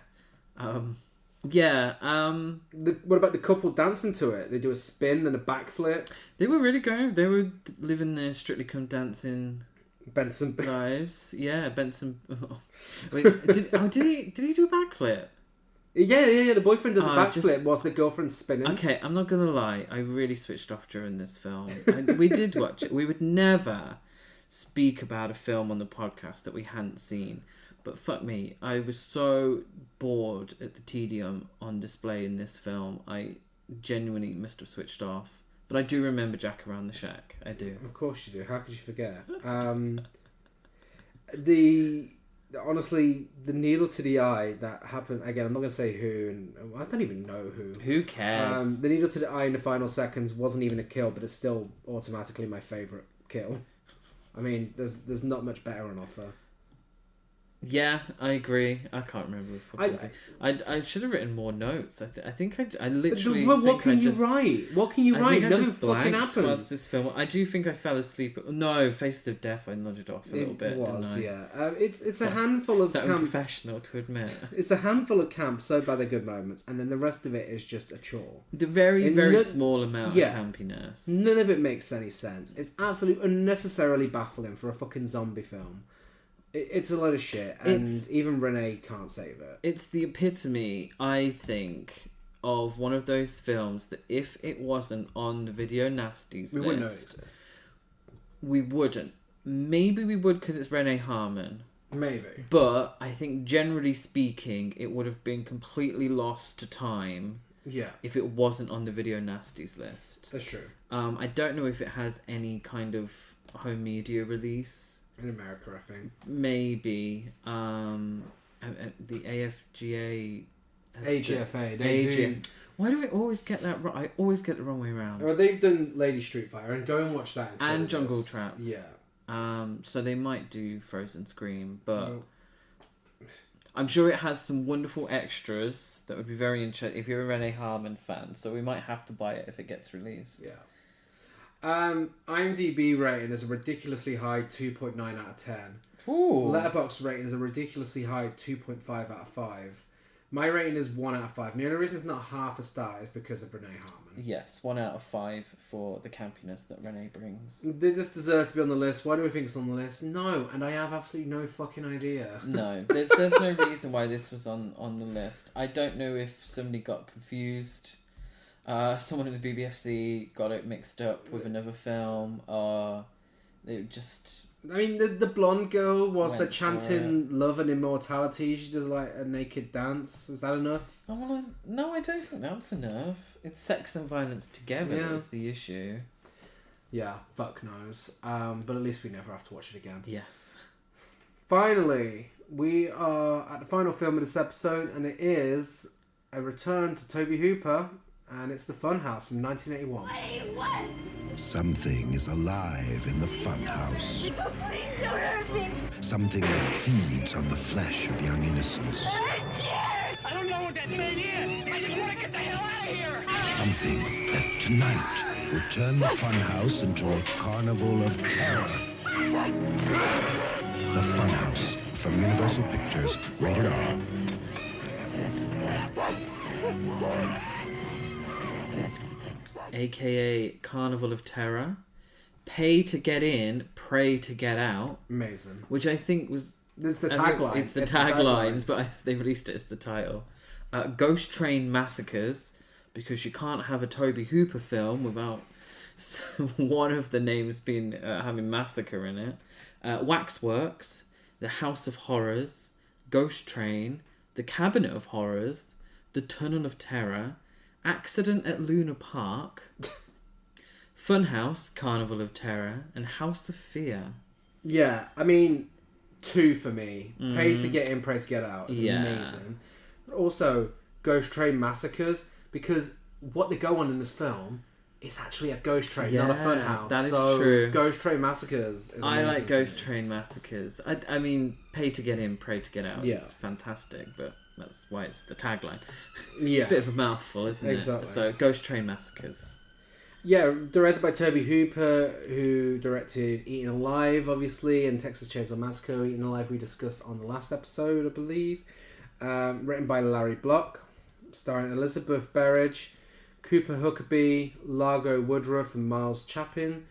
Yeah. What about the couple dancing to it? They do a spin and a backflip. They were really going. They were living their Strictly Come Dancing Benson lives. Yeah, Benson. Wait, did he do a backflip? Yeah. The boyfriend does a backflip whilst the girlfriend's spinning. Okay, I'm not gonna lie. I really switched off during this film. We did watch it. We would never speak about a film on the podcast that we hadn't seen. But fuck me, I was so bored at the tedium on display in this film. I genuinely must have switched off. But I do remember Jack Around the Shack. I do. Of course you do. How could you forget? Honestly, the needle to the eye that happened, again, I'm not going to say who, and I don't even know who. Who cares? The needle to the eye in the final seconds wasn't even a kill, but it's still automatically my favourite kill. I mean, there's not much better on offer. Yeah, I agree. I can't remember. I should have written more notes. I think I literally. But what can you write? What can you write? Nothing fucking happens. This film. I do think I fell asleep. No, Faces of Death. I nodded off a little bit. Didn't I? Yeah. It's a handful of. Is that unprofessional to admit? It's a handful of camp, so by the good moments, and then the rest of it is just a chore. The very small amount of campiness. None of it makes any sense. It's absolutely unnecessarily baffling for a fucking zombie film. It's a load of shit, and even Renee can't save it. It's the epitome, I think, of one of those films that if it wasn't on the Video Nasties we wouldn't know it exists. We wouldn't. Maybe we would because it's Renee Harmon. Maybe. But I think generally speaking, it would have been completely lost to time. Yeah. If it wasn't on the Video Nasties list. That's true. I don't know if it has any kind of home media release. In America, I think. Maybe. The AFGA... AGFA. They do. Why do I always get that wrong? I always get the wrong way around. Well, they've done Lady Street Fighter, and go and watch that instead. And Jungle Trap. Yeah. So they might do Frozen Scream, but... I'm sure it has some wonderful extras that would be very interesting if you're a Renee Harmon fan, so we might have to buy it if it gets released. Yeah. IMDb rating is a ridiculously high 2.9 out of 10. Ooh. Letterboxd rating is a ridiculously high 2.5 out of 5. My rating is 1 out of 5. And the only reason it's not half a star is because of Renee Hartman. Yes, 1 out of 5 for the campiness that Renee brings. They just deserve to be on the list. Why do we think it's on the list? No, and I have absolutely no fucking idea. No, there's no reason why this was on the list. I don't know if somebody got confused. Someone in the BBFC got it mixed up with another film, or they just... I mean, the blonde girl, whilst Went chanting love and immortality, she does like a naked dance. Is that enough? No, I don't think that's enough. It's sex and violence together that's the issue. Yeah, fuck knows. But at least we never have to watch it again. Yes. Finally, we are at the final film of this episode, and it is a return to Tobe Hooper, and it's The Funhouse from 1981. Wait, what? Something is alive in the Funhouse. Please don't hurt me. Something that feeds on the flesh of young innocents. I don't know what that thing is. I just want to get the hell out of here. Something that tonight will turn the Funhouse into a carnival of terror. The Funhouse from Universal Pictures, rated R. AKA Carnival of Terror. Pay to get in, pray to get out. Amazing. Which I think was... It's the tagline. It's the tagline, but they released it as the title. Ghost Train Massacres, because you can't have a Tobe Hooper film without one of the names being having massacre in it. Waxworks, The House of Horrors, Ghost Train, The Cabinet of Horrors, The Tunnel of Terror, Accident at Luna Park, Funhouse, Carnival of Terror, and House of Fear. Yeah, I mean, 2 for me. Pay to get in, pray to get out. It's amazing. Also, Ghost Train Massacres, because what they go on in this film is actually a ghost train, not a funhouse. That is true. Ghost Train Massacres is I like Ghost Train Massacres. I mean, pay to get in, pray to get out. Yeah. It's fantastic, but that's why it's the tagline. Yeah. It's a bit of a mouthful, isn't it? Exactly. So, Ghost Train Massacres. Yeah, directed by Tobe Hooper, who directed Eaten Alive, obviously, and Texas Chainsaw Massacre. Eaten Alive we discussed on the last episode, I believe. Written by Larry Block, starring Elizabeth Berridge, Cooper Huckabee, Largo Woodruff, and Miles Chapin.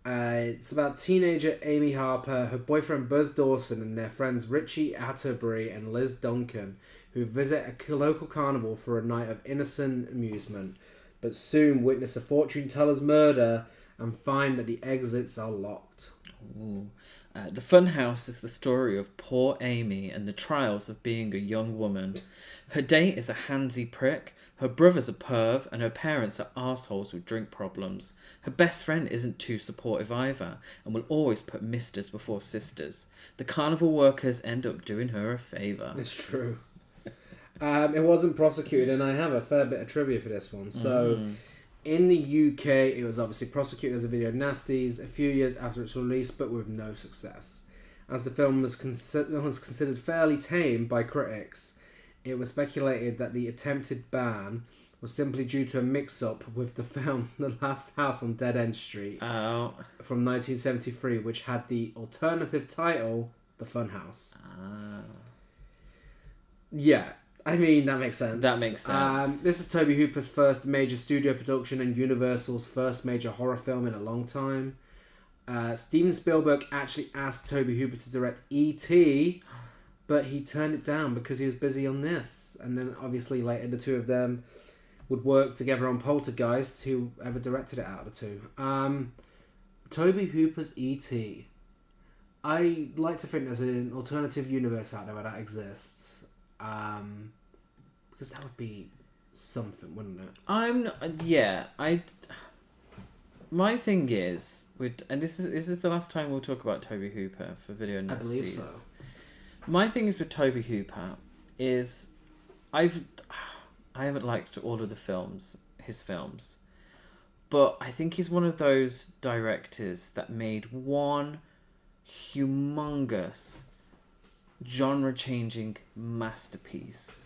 It's about teenager Amy Harper, her boyfriend Buzz Dawson, and their friends Richie Atterbury and Liz Duncan, who visit a local carnival for a night of innocent amusement, but soon witness a fortune teller's murder and find that the exits are locked. Ooh. The Funhouse is the story of poor Amy and the trials of being a young woman. Her date is a handsy prick, her brother's a perv, and her parents are arseholes with drink problems. Her best friend isn't too supportive either, and will always put misters before sisters. The carnival workers end up doing her a favour. It's true. It wasn't prosecuted, and I have a fair bit of trivia for this one. So, in the UK, it was obviously prosecuted as a video nasties a few years after its release, but with no success. As the film was considered fairly tame by critics, it was speculated that the attempted ban was simply due to a mix-up with the film The Last House on Dead End Street from 1973, which had the alternative title The Funhouse. Yeah. I mean, that makes sense. That makes sense. This is Tobe Hooper's first major studio production and Universal's first major horror film in a long time. Steven Spielberg actually asked Tobe Hooper to direct E.T., but he turned it down because he was busy on this. And then obviously later the two of them would work together on Poltergeist, whoever directed it out of the two. Tobe Hooper's E.T. I like to think there's an alternative universe out there where that exists. Because that would be something, wouldn't it? My thing is, and this is the last time we'll talk about Tobe Hooper for Video Nasties. I believe so. My thing is with Tobe Hooper is I haven't liked all of his films, but I think he's one of those directors that made one humongous genre-changing masterpiece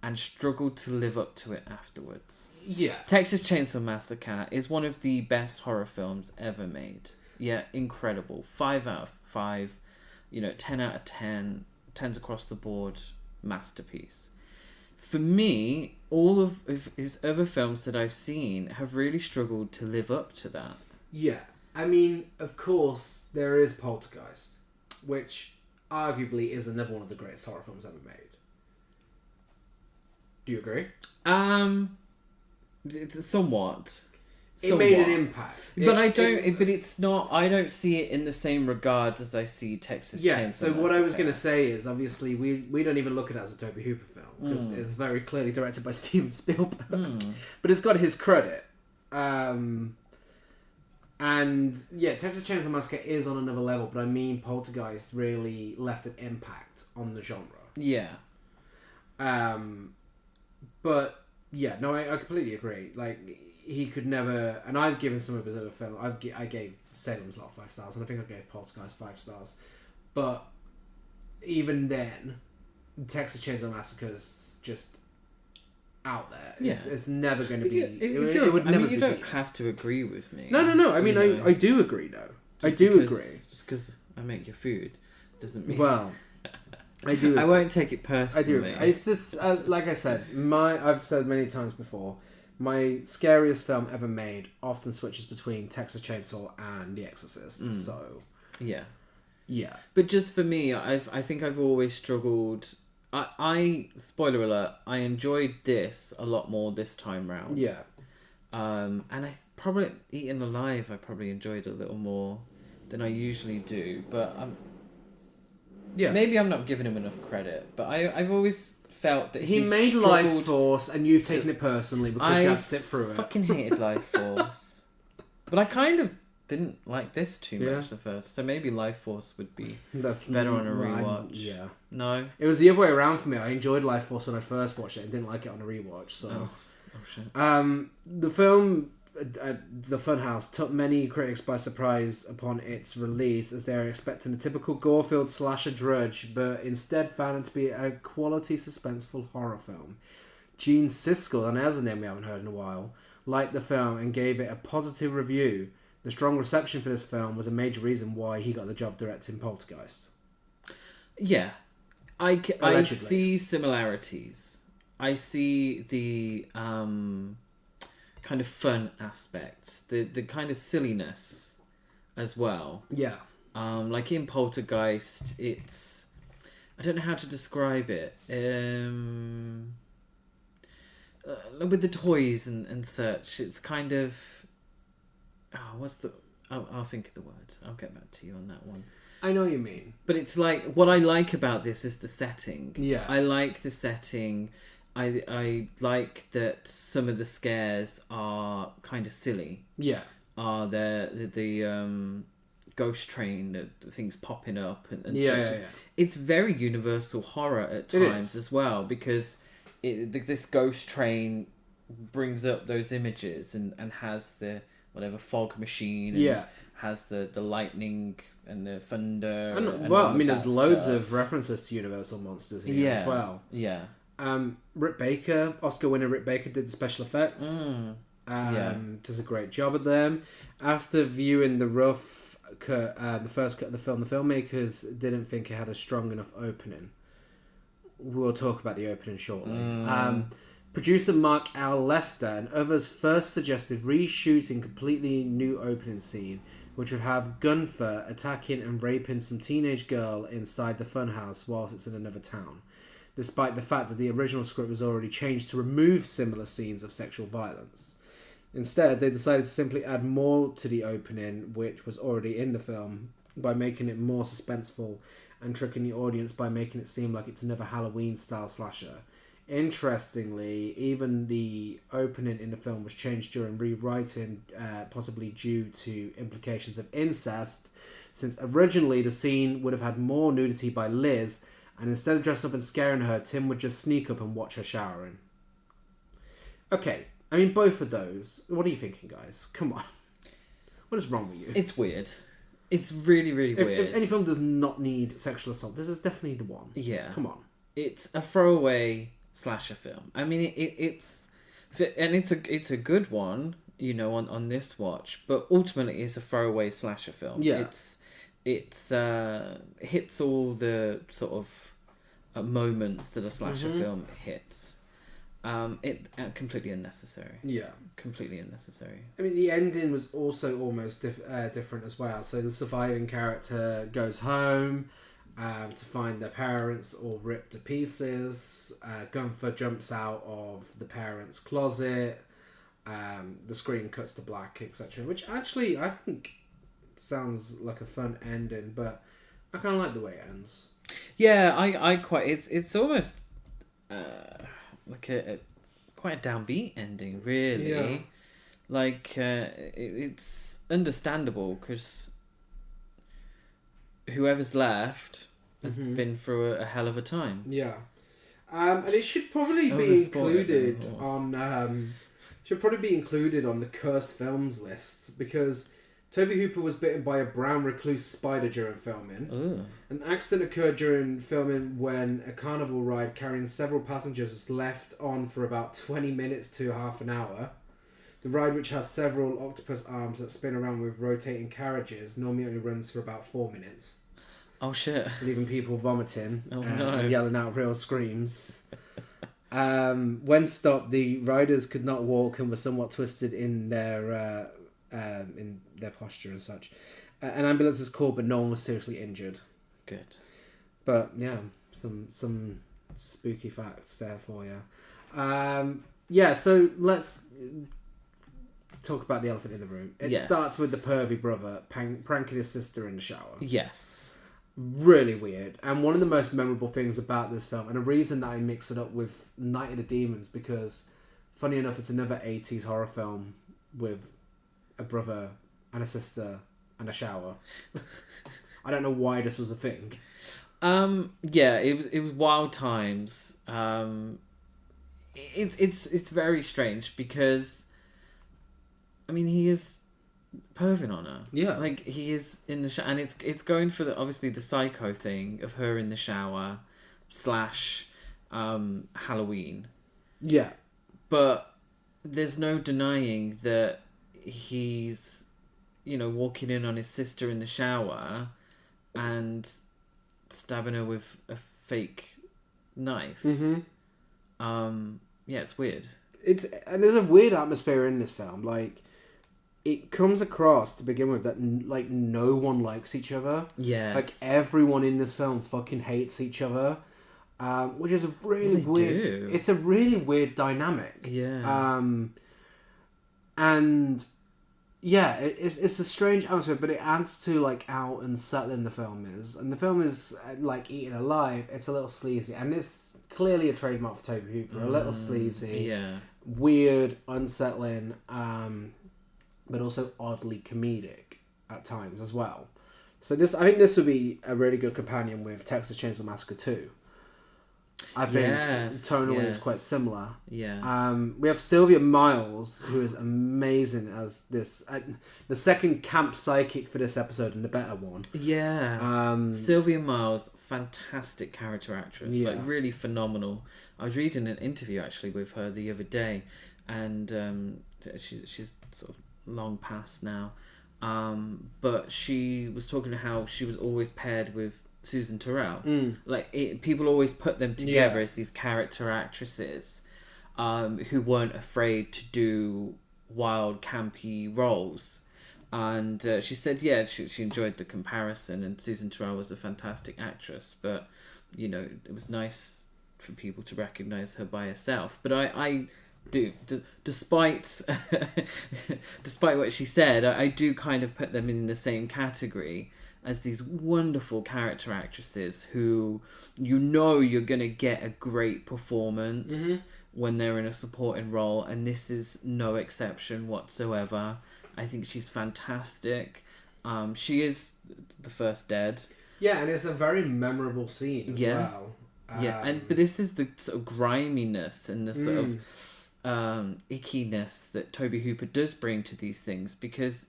and struggled to live up to it afterwards. Yeah. Texas Chainsaw Massacre is one of the best horror films ever made. Yeah, incredible. 5 out of 5, 10 out of 10, 10s across the board, masterpiece. for me, all of his other films that I've seen have really struggled to live up to that. Yeah. I mean, of course, there is Poltergeist, which arguably is another one of the greatest horror films ever made. Do you agree? Somewhat. It made an impact. But it's not... I don't see it in the same regard as I see Texas Chainsaw Massacre. So what I was going to say is, obviously, we don't even look at it as a Tobe Hooper film, because it's very clearly directed by Steven Spielberg. But it's got his credit. And, yeah, Texas Chainsaw Massacre is on another level, but I mean Poltergeist really left an impact on the genre. Yeah. But, yeah, no, I completely agree. Like... He could never, and I've given some of his other films. I gave Salem's Lot 5 stars, and I think I gave Poltergeist 5 stars. But even then, Texas Chainsaw Massacre's just out there. It's never going to be. It would never be. You don't have to agree with me. No. I mean, I do agree. No, I do agree. Just because I make your food doesn't mean. Well, I do. Agree. I won't take it personally. I do agree. It's just like I said. I've said many times before. My scariest film ever made often switches between Texas Chainsaw and The Exorcist. So, yeah. But just for me, I think I've always struggled. I spoiler alert. I enjoyed this a lot more this time round. Yeah. And I probably Eaten Alive. I probably enjoyed a little more than I usually do. But maybe I'm not giving him enough credit. But I've always felt that he made Life Force, and you've taken it personally because you had to sit through it. I fucking hated Life Force, but I kind of didn't like this too much the first. So maybe Life Force would be better on a rewatch. No, it was the other way around for me. I enjoyed Life Force when I first watched it and didn't like it on a rewatch. So, shit. The film. The Funhouse took many critics by surprise upon its release, as they were expecting a typical gore-filled slasher drudge, but instead found it to be a quality suspenseful horror film. Gene Siskel, and there's a name we haven't heard in a while, liked the film and gave it a positive review. The strong reception for this film was a major reason why he got the job directing Poltergeist. Yeah, I see similarities. I see the kind of fun aspects, the kind of silliness as well. Yeah. Like in Poltergeist, it's... I don't know how to describe it. With the toys and such, it's kind of... I'll think of the word. I'll get back to you on that one. I know what you mean. But it's like... What I like about this is the setting. Yeah. I like the setting... I like that some of the scares are kind of silly. Yeah. The ghost train, the things popping up and such. Yeah. It's very universal horror at times as well, because this ghost train brings up those images and has the whatever fog machine and has the lightning and the thunder. And there's loads of references to Universal monsters here as well. Yeah. Rick Baker, Oscar winner Rick Baker, did the special effects. Does a great job of them. After viewing the rough cut, the first cut of the film, the filmmakers didn't think it had a strong enough opening. We'll talk about the opening shortly. Producer Mark L. Lester and others first suggested reshooting completely new opening scene, which would have Gunther attacking and raping some teenage girl inside the funhouse whilst it's in another town, despite the fact that the original script was already changed to remove similar scenes of sexual violence. Instead, they decided to simply add more to the opening, which was already in the film, by making it more suspenseful and tricking the audience by making it seem like it's another Halloween-style slasher. Interestingly, even the opening in the film was changed during rewriting, possibly due to implications of incest, since originally the scene would have had more nudity by Liz, and instead of dressing up and scaring her, Tim would just sneak up and watch her showering. Okay, I mean, both of those. What are you thinking, guys? Come on. What is wrong with you? It's weird. It's really, really weird. If any film does not need sexual assault, this is definitely the one. Yeah. Come on. It's a throwaway slasher film. I mean, it's a good one, you know, on this watch, but ultimately it's a throwaway slasher film. Yeah. It hits all the sort of moments that a slasher film hits. Completely unnecessary. Yeah. Completely unnecessary. I mean, the ending was also almost different as well. So the surviving character goes home to find their parents all ripped to pieces. Gunther jumps out of the parents' closet. The screen cuts to black, etc. Which actually, I think, sounds like a fun ending, but I kind of like the way it ends. Yeah, I quite... It's almost like a quite a downbeat ending, really. Yeah. Like, it's understandable, because whoever's left has been through a hell of a time. Yeah. And it should probably be included on... should probably be included on the cursed films lists, because Tobe Hooper was bitten by a brown recluse spider during filming. Ooh. An accident occurred during filming when a carnival ride carrying several passengers was left on for about 20 minutes to half an hour. The ride, which has several octopus arms that spin around with rotating carriages, normally only runs for about 4 minutes. Oh shit. Leaving people vomiting and yelling out real screams. When stopped, the riders could not walk and were somewhat twisted in their posture and such. An ambulance was called, but no one was seriously injured. Good. But yeah, some spooky facts there for you. Yeah, so let's talk about the elephant in the room. It starts with the pervy brother pranking his sister in the shower. Yes. Really weird. And one of the most memorable things about this film, and a reason that I mix it up with Night of the Demons, because funny enough, it's another 80s horror film with a brother and a sister and a shower. I don't know why this was a thing. Yeah, it was wild times. It's very strange, because I mean, he is perving on her. Yeah. Like, he is in the shower, and it's going for obviously the psycho thing of her in the shower / Halloween. Yeah. But there's no denying that he's, walking in on his sister in the shower and stabbing her with a fake knife. Mm-hmm. Yeah, it's weird. And there's a weird atmosphere in this film. Like, it comes across to begin with that like no one likes each other. Yeah. Like, everyone in this film fucking hates each other, which is a really weird. It's a really weird dynamic. Yeah. And yeah, it's a strange atmosphere, but it adds to like how unsettling the film is. And the film is like Eaten Alive. It's a little sleazy, and it's clearly a trademark for Tobe Hooper. A little sleazy, yeah, weird, unsettling, but also oddly comedic at times as well. So I think this would be a really good companion with Texas Chainsaw Massacre 2. I think tonally it's quite similar. Yeah. We have Sylvia Miles, who is amazing as this, the second camp psychic for this episode, and the better one. Yeah. Sylvia Miles, fantastic character actress. Yeah. Like, really phenomenal. I was reading an interview actually with her the other day, and she's sort of long past now, but she was talking to how she was always paired with Susan Terrell. Like, people always put them together as these character actresses who weren't afraid to do wild, campy roles. And she said, she enjoyed the comparison, and Susan Terrell was a fantastic actress, but it was nice for people to recognise her by herself. But I do, despite what she said, I do kind of put them in the same category as these wonderful character actresses who you're going to get a great performance when they're in a supporting role, and this is no exception whatsoever. I think she's fantastic. She is the first dead. Yeah, and it's a very memorable scene as well. But this is the sort of griminess and the sort of ickiness that Tobe Hooper does bring to these things, because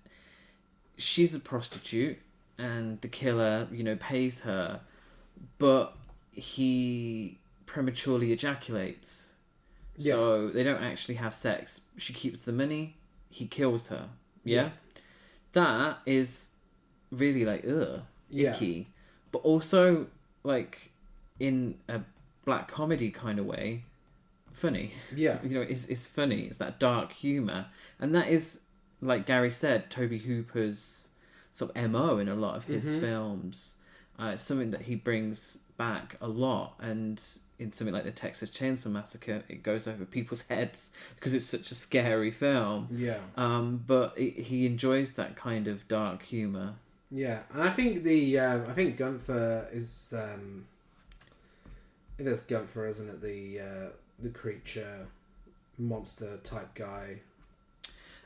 she's a prostitute and the killer, pays her, but he prematurely ejaculates. Yeah. So they don't actually have sex. She keeps the money, he kills her. Yeah. That is really like, icky. But also, like, in a black comedy kind of way, funny. Yeah. It's funny. It's that dark humour. And that is, like Gary said, Tobe Hooper's sort of MO in a lot of his films. It's something that he brings back a lot. And in something like the Texas Chainsaw Massacre, it goes over people's heads because it's such a scary film. Yeah. But he enjoys that kind of dark humour. Yeah, and I think Gunther is it is Gunther, isn't it? The creature monster type guy.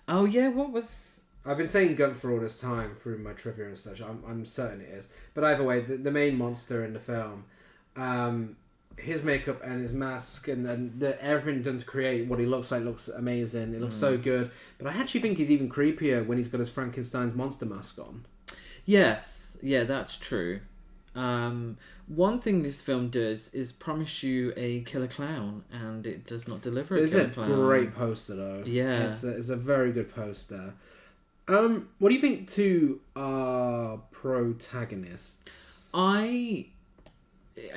Oh yeah, what was? I've been saying Gunther all this time through my trivia and such. I'm certain it is. But either way, the main monster in the film, his makeup and his mask and everything done to create what he looks like looks amazing. It looks so good. But I actually think he's even creepier when he's got his Frankenstein's monster mask on. Yes, yeah, that's true. One thing this film does is promise you a killer clown, and it does not deliver a killer clown. It's a great poster, though. Yeah. It's a very good poster. What do you think to our protagonists? I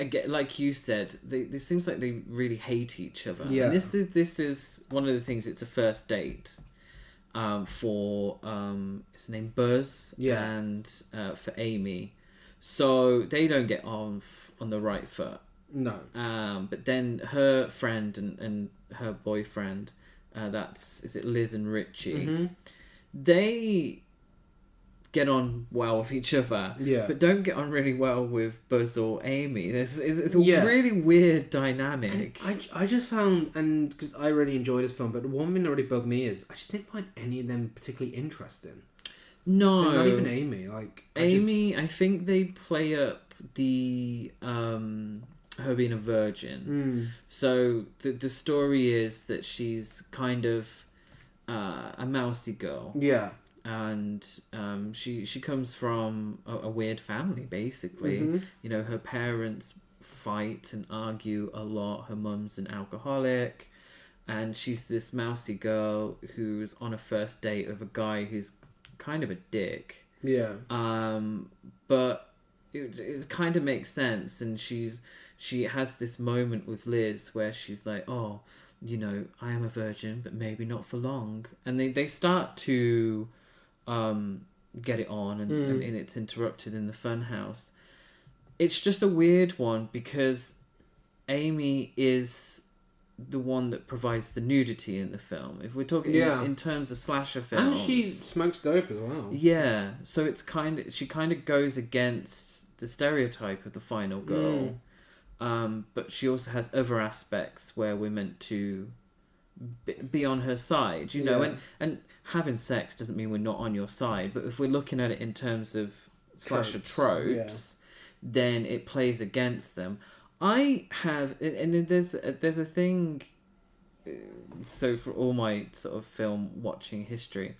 get, like you said, it seems like they really hate each other. Yeah. And this is one of the things. It's a first date. For his name Buzz and for Amy, so they don't get on the right foot. No. But then her friend and her boyfriend, is it Liz and Richie? They get on well with each other, but don't get on really well with Buzz or Amy. It's a really weird dynamic. And I just found, and because I really enjoyed this film, but the one thing that really bugged me is I just didn't find any of them particularly interesting. No, not even Amy. I think they play up the her being a virgin. So the story is that she's kind of a mousy girl. Yeah. And she comes from a weird family, basically. Her parents fight and argue a lot. Her mum's an alcoholic, and she's this mousy girl who's on a first date with a guy who's kind of a dick. Yeah. But it kind of makes sense, and she has this moment with Liz where she's like, oh, I am a virgin, but maybe not for long. And they start to get it on, and it's interrupted in the funhouse. It's just a weird one because Amy is the one that provides the nudity in the film. If we're talking in terms of slasher films, and she smokes dope as well. Yeah, so it's she kind of goes against the stereotype of the final girl, but she also has other aspects where we're meant to be on her side, and having sex doesn't mean we're not on your side, but if we're looking at it in terms of slasher tropes, then it plays against them. I have, and there's a thing, so for all my sort of film watching history,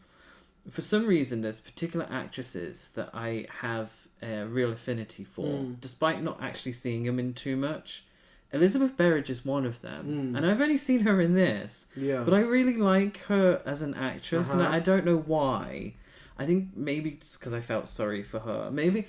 for some reason there's particular actresses that I have a real affinity for, despite not actually seeing them in too much. Elizabeth Berridge is one of them, and I've only seen her in this, but I really like her as an actress, and I don't know why. I think maybe it's because I felt sorry for her. Maybe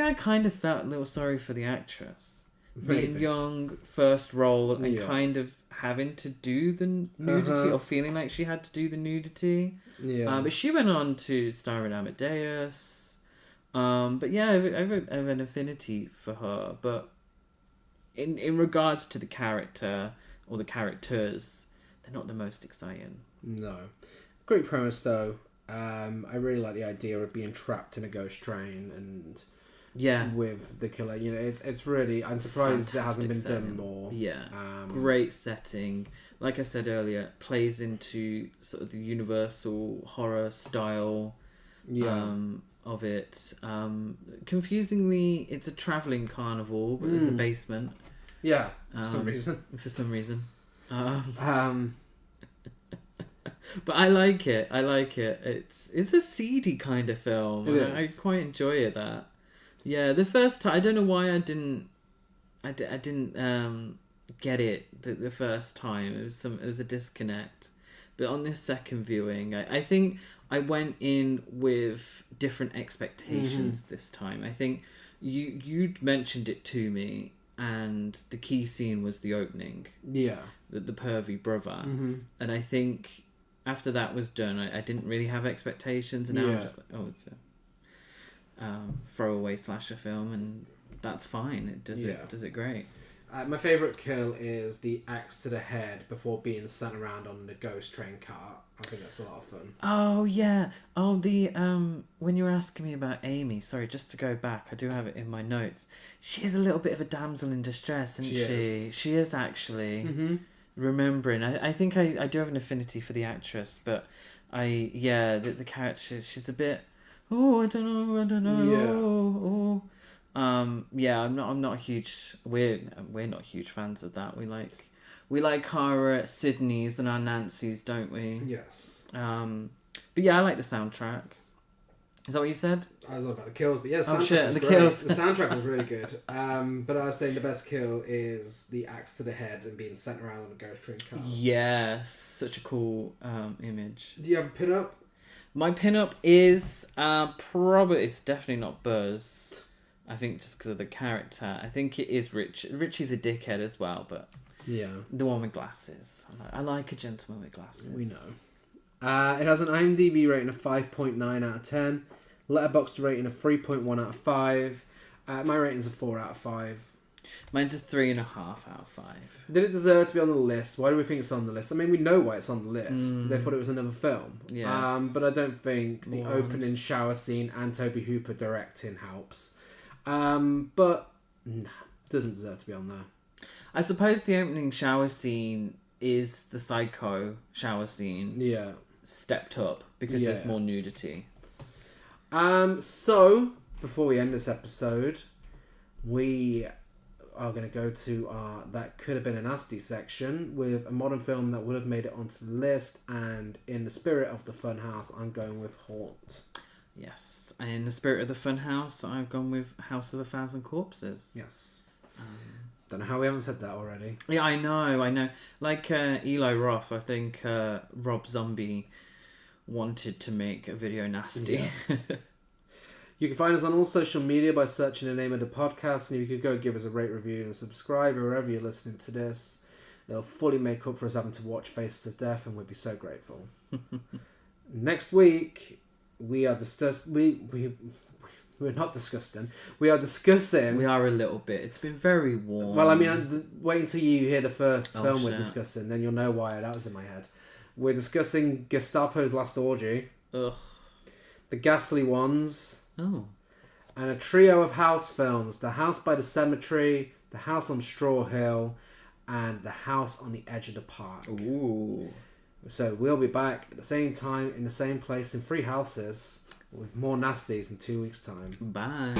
I kind of felt a little sorry for the actress. Being young, first role, and kind of having to do the nudity, or feeling like she had to do the nudity. But she went on to star in Amadeus. But yeah, I have an affinity for her, but in regards to the character or the characters, they're not the most exciting. No. Great premise though. I really like the idea of being trapped in a ghost train and with the killer. It's really, I'm surprised there hasn't been done more. Great setting. Like I said earlier, plays into sort of the universal horror style of it. Confusingly, it's a travelling carnival, but there's a basement. Yeah, for some reason. But I like it. It's a seedy kind of film. I quite enjoy that. Yeah, the first time, I don't know why I didn't get it the first time. It was a disconnect. But on this second viewing, I think I went in with different expectations this time. I think you'd mentioned it to me, and the key scene was the opening. Yeah. The pervy brother. Mm-hmm. And I think after that was done, I didn't really have expectations, and now I'm just like, oh, it's a throwaway slasher film, and that's fine. It does it great. My favourite kill is the axe to the head before being sent around on the ghost train cart. I think that's a lot of fun. Oh, yeah. Oh, the when you were asking me about Amy, sorry, just to go back, I do have it in my notes. She is a little bit of a damsel in distress, isn't she? She is actually. Mm-hmm. Remembering. I think I do have an affinity for the actress, but the character, she's a bit, I don't know. I'm not a huge, we're not huge fans of that. We like our Sydneys and our Nancys, don't we? Yes. But yeah, I like the soundtrack. Is that what you said? I was about the kills, but yeah, the soundtrack was the great. kills. The soundtrack was really good. But I was saying the best kill is the axe to the head and being sent around on a ghost train car. Yes, such a cool image. Do you have a pin-up? My pin-up is it's definitely not Buzz. I think just because of the character. I think it is Rich. Richie's a dickhead as well, but yeah, the one with glasses. I like a gentleman with glasses. We know. It has an IMDb rating of 5.9 out of 10. Letterboxd rating of 3.1 out of 5. My rating's a 4 out of 5. Mine's a 3.5 out of 5. Did it deserve to be on the list? Why do we think it's on the list? I mean, we know why it's on the list. They thought it was another film. Yes. But I don't think the opening shower scene and Tobe Hooper directing helps. But doesn't deserve to be on there. I suppose the opening shower scene is the Psycho shower scene. Yeah. Stepped up because there's more nudity. So before we end this episode, we are going to go to our That Could Have Been a Nasty section with a modern film that would have made it onto the list, and in the spirit of the Funhouse, I'm going with Haunt. Yes, and in the spirit of the Funhouse, I've gone with House of a Thousand Corpses. Yes. Don't know how we haven't said that already. Yeah, I know. Like Eli Roth, I think Rob Zombie wanted to make a video nasty. Yes. You can find us on all social media by searching the name of the podcast, and if you could go give us a rate, review, and subscribe wherever you're listening to this, it'll fully make up for us having to watch Faces of Death, and we'd be so grateful. Next week, we are we're not disgusting. We are discussing. We are a little bit. It's been very warm. Well, I mean, wait until you hear the first film we're discussing, then you'll know why that was in my head. We're discussing Gestapo's Last Orgy. Ugh. The Ghastly Ones. Oh. And a trio of house films: The House by the Cemetery, The House on Straw Hill, and The House on the Edge of the Park. Ooh. So we'll be back at the same time, in the same place, in 3 houses, with more nasties in 2 weeks' time. Bye.